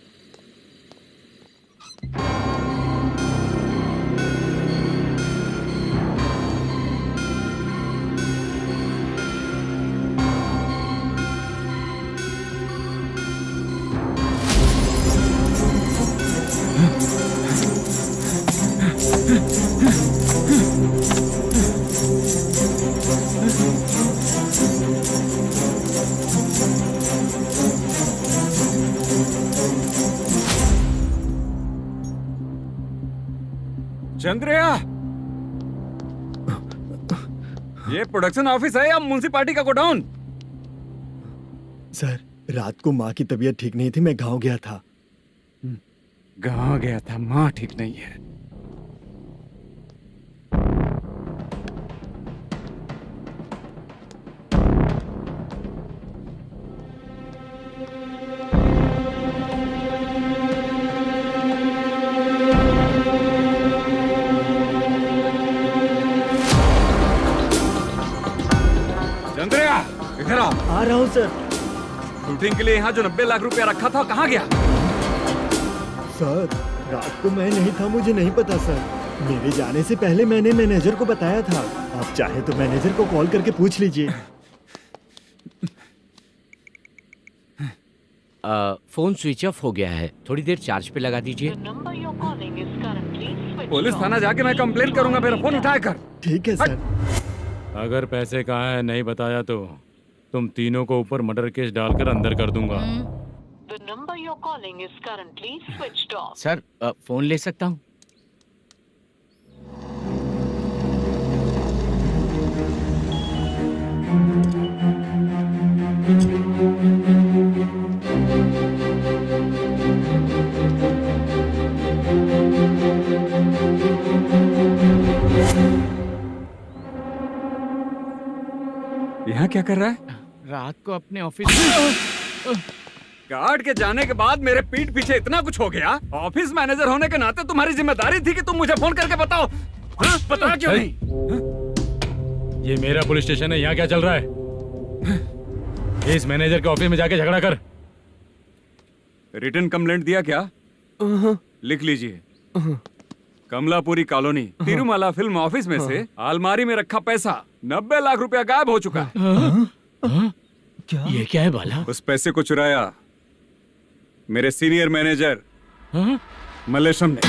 चंद्रया, ये प्रोडक्शन ऑफिस है या म्युनिसिपालिटी का गोडाउन? सर, रात को माँ की तबीयत ठीक नहीं थी, मैं गांव गया था। गांव गया था, माँ ठीक नहीं है। चंद्रया, इधर आओ। आ रहा हूँ सर। शूटिंग के लिए यहाँ जो 90 लाख रुपया रखा था, कहाँ गया? सर, रात को मैं नहीं था, मुझे नहीं पता सर। मेरे जाने से पहले मैंने मैनेजर को बताया था। आप चाहे तो मैनेजर को कॉल करके पूछ लीजिए। फोन स्विच ऑफ हो गया है, थोड़ी देर चार्ज पे लगा दीजिए। पुलिस थाना जाके मैं कंप्लेंट करूंगा, मेरा फोन उठाया कर। ठीक है सर। अगर पैसे कहाँ है नहीं बताया तो तुम तीनों को ऊपर मर्डर केस डालकर अंदर कर दूंगा। The number you're calling is currently switched off. Sir, phone ले सकता हूँ? यहाँ क्या कर रहा है? रात को अपने ऑफिस गार्ड के जाने के बाद मेरे पीठ पीछे इतना कुछ हो गया। ऑफिस मैनेजर होने के नाते तुम्हारी जिम्मेदारी थी कि तुम मुझे फोन करके बताओ। हाँ? बता क्यों नहीं? ये मेरा पुलिस स्टेशन है, यहाँ क्या चल रहा है? इस मैनेजर के ऑफिस में जाके झगड़ा कर। रिटन कंप्लेंट दिया क्या? लिख लीजिए। Kamalapuri colony, Tirumala film office में से अलमारी में रखा पैसा 90 लाख रुपया गायब हो चुका है। क्या? ये क्या है बाला? उस पैसे को चुराया मेरे सीनियर मैनेजर मल्लेशम ने।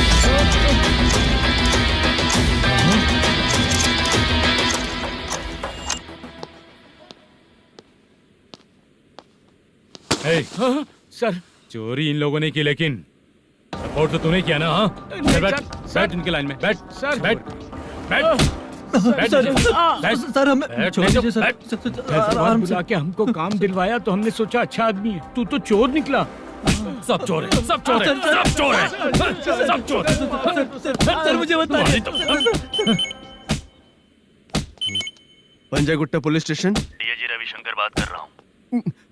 सर, चोरी इन लोगों ने की, लेकिन सपोर्ट तो तूने किया ना? हाँ, बैठ बैठ इनके लाइन में, बैठ सर, बैठ बैठ सर, हमें छोड़ दीजिए सर। आराम बुला के हमको काम दिलवाया तो हमने सोचा अच्छा आदमी है, तू तो चोर निकला। सब चोर है, सब चोर है, सब चोर है, सब चोर है। सर, मुझे बताइए। Panjagutta police station, DIG Ravishankar बात कर रहा हूँ।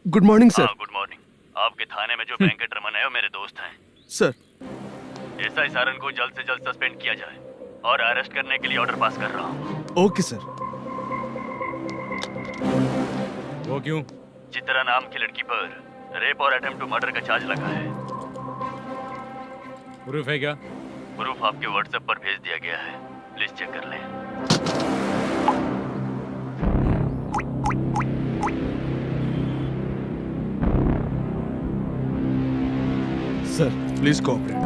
Good morning sir. Good morning. आपके थाने में जो वेंकट रमन है वो मेरे दोस्त हैं। सर, एसआई सारन को जल्द से जल्द सस्पेंड किया जाए और अरेस्ट करने के लिए ऑर्डर पास कर रहा हूँ। Okay sir. वो क्यों? चित्रा नाम की लड़की पर रेप और अटेम्प्ट टू मर्डर का चार्ज लगा है। प्रूफ है क्या? प्रूफ आपके व्हाट्सएप पर भेज दिया गया है, प्लीज चेक कर लें। Sir, please cooperate.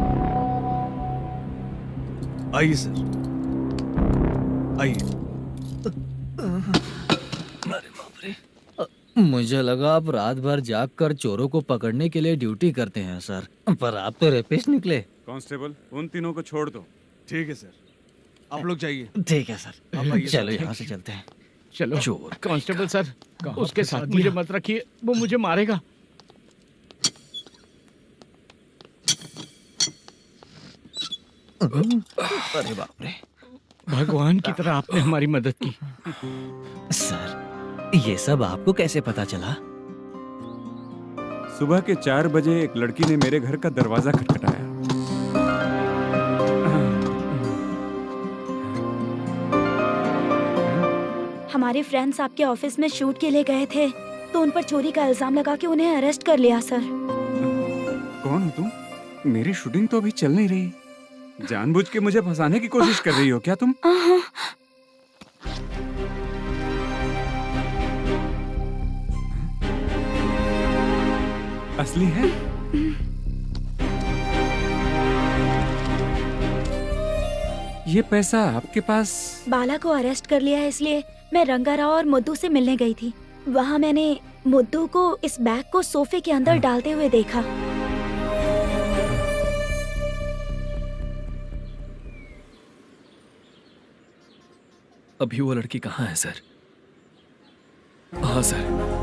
आइए सर, आइए। मुझे लगा आप रात भर जाग कर चोरों को पकड़ने के लिए ड्यूटी करते हैं सर, पर आप तो रेपिस्ट निकले। कांस्टेबल, उन तीनों को छोड़ दो। ठीक है सर, आप लोग जाइए। ठीक है सर, चलो यहाँ से चलते हैं। चलो। चोर कांस्टेबल सर, उसके साथ मुझे मत रखिए, वो मुझे मारेगा। अरे बाप रे, भगवान की तरह आपने हमारी मदद की। सर, ये सब आपको कैसे पता चला? सुबह के 4 बजे एक लड़की ने मेरे घर का दरवाजा खटखटाया। हमारे फ्रेंड्स आपके ऑफिस में शूट के लिए गए थे, तो उन पर चोरी का इल्जाम लगा के उन्हें अरेस्ट कर लिया सर। कौन हो तुम? मेरी शूटिंग तो अभी चल नहीं रही। जानबूझ के मुझे फंसाने की कोशिश कर रही हो क्या तुम? असली है? ये पैसा आपके पास? बाला को अरेस्ट कर लिया है इसलिए मैं रंगाराव और मुद्दू से मिलने गई थी। वहाँ मैंने मुद्दू को इस बैग को सोफे के अंदर डालते हुए देखा। अभी वो लड़की कहाँ है सर? हाँ सर।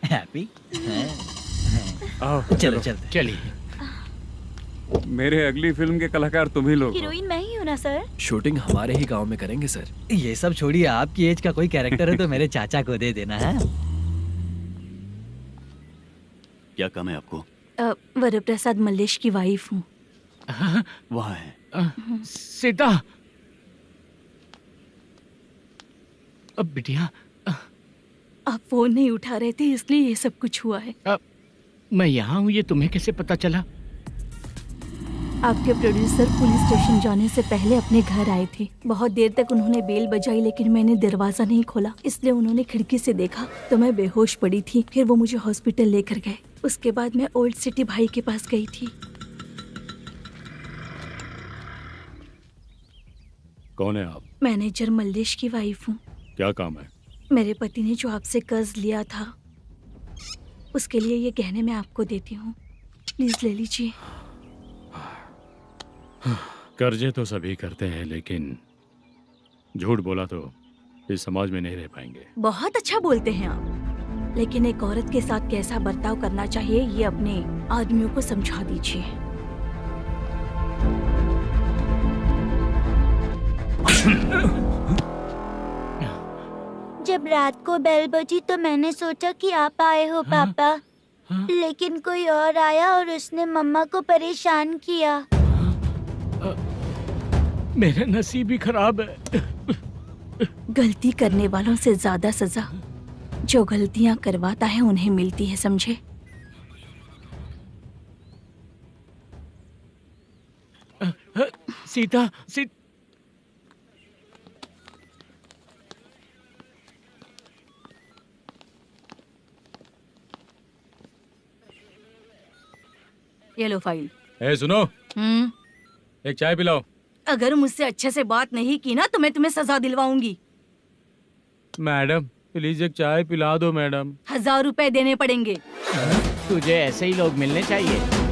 हैप्पी? चलो चलते। चलिए। मेरे अगली फिल्म के कलाकार तुम ही लोग हो। हीरोइन मैं ही हूँ ना सर। शूटिंग हमारे ही गांव में करेंगे सर। ये सब छोड़िए, आपकी एज का कोई कैरेक्टर है तो मेरे चाचा को दे देना है। क्या काम है आपको? वरप्रसाद मल्लेश की वाइफ हूँ। वहाँ है। सीता। अब बिटिया आप फोन नहीं उठा रहे थे इसलिए ये सब कुछ हुआ है। मैं यहाँ हूँ, ये तुम्हें कैसे पता चला? आपके प्रोड्यूसर पुलिस स्टेशन जाने से पहले अपने घर आए थे। बहुत देर तक उन्होंने बेल बजाई लेकिन मैंने दरवाजा नहीं खोला, इसलिए उन्होंने खिड़की से देखा तो मैं बेहोश पड़ी थी। फिर वो मुझे हॉस्पिटल लेकर गए। उसके बाद मैं ओल्ड सिटी भाई के पास गई थी। कौन है आप? मैनेजर मल्लेश की वाइफ हूँ। क्या काम है? मेरे पति ने जो आपसे कर्ज लिया था उसके लिए ये गहने मैं आपको देती हूँ, प्लीज ले लीजिए। कर्जे तो सभी करते हैं लेकिन झूठ बोला तो इस समाज में नहीं रह पाएंगे। बहुत अच्छा बोलते हैं आप, लेकिन एक औरत के साथ कैसा बर्ताव करना चाहिए ये अपने आदमियों को समझा दीजिए। जब रात को बेल बजी तो मैंने सोचा कि आप आए हो पापा, लेकिन कोई और आया और उसने मम्मा को परेशान किया। मेरा नसीब ही खराब है। गलती करने वालों से ज्यादा सजा जो गलतियां करवाता है उन्हें मिलती है, समझे? सीता, ये लो फाइल। सुनो, एक चाय पिलाओ। अगर मुझसे अच्छे से बात नहीं की ना तो मैं तुम्हें सजा दिलवाऊंगी। मैडम प्लीज एक चाय पिला दो मैडम। 1000 रुपए देने पड़ेंगे। तुझे ऐसे ही लोग मिलने चाहिए।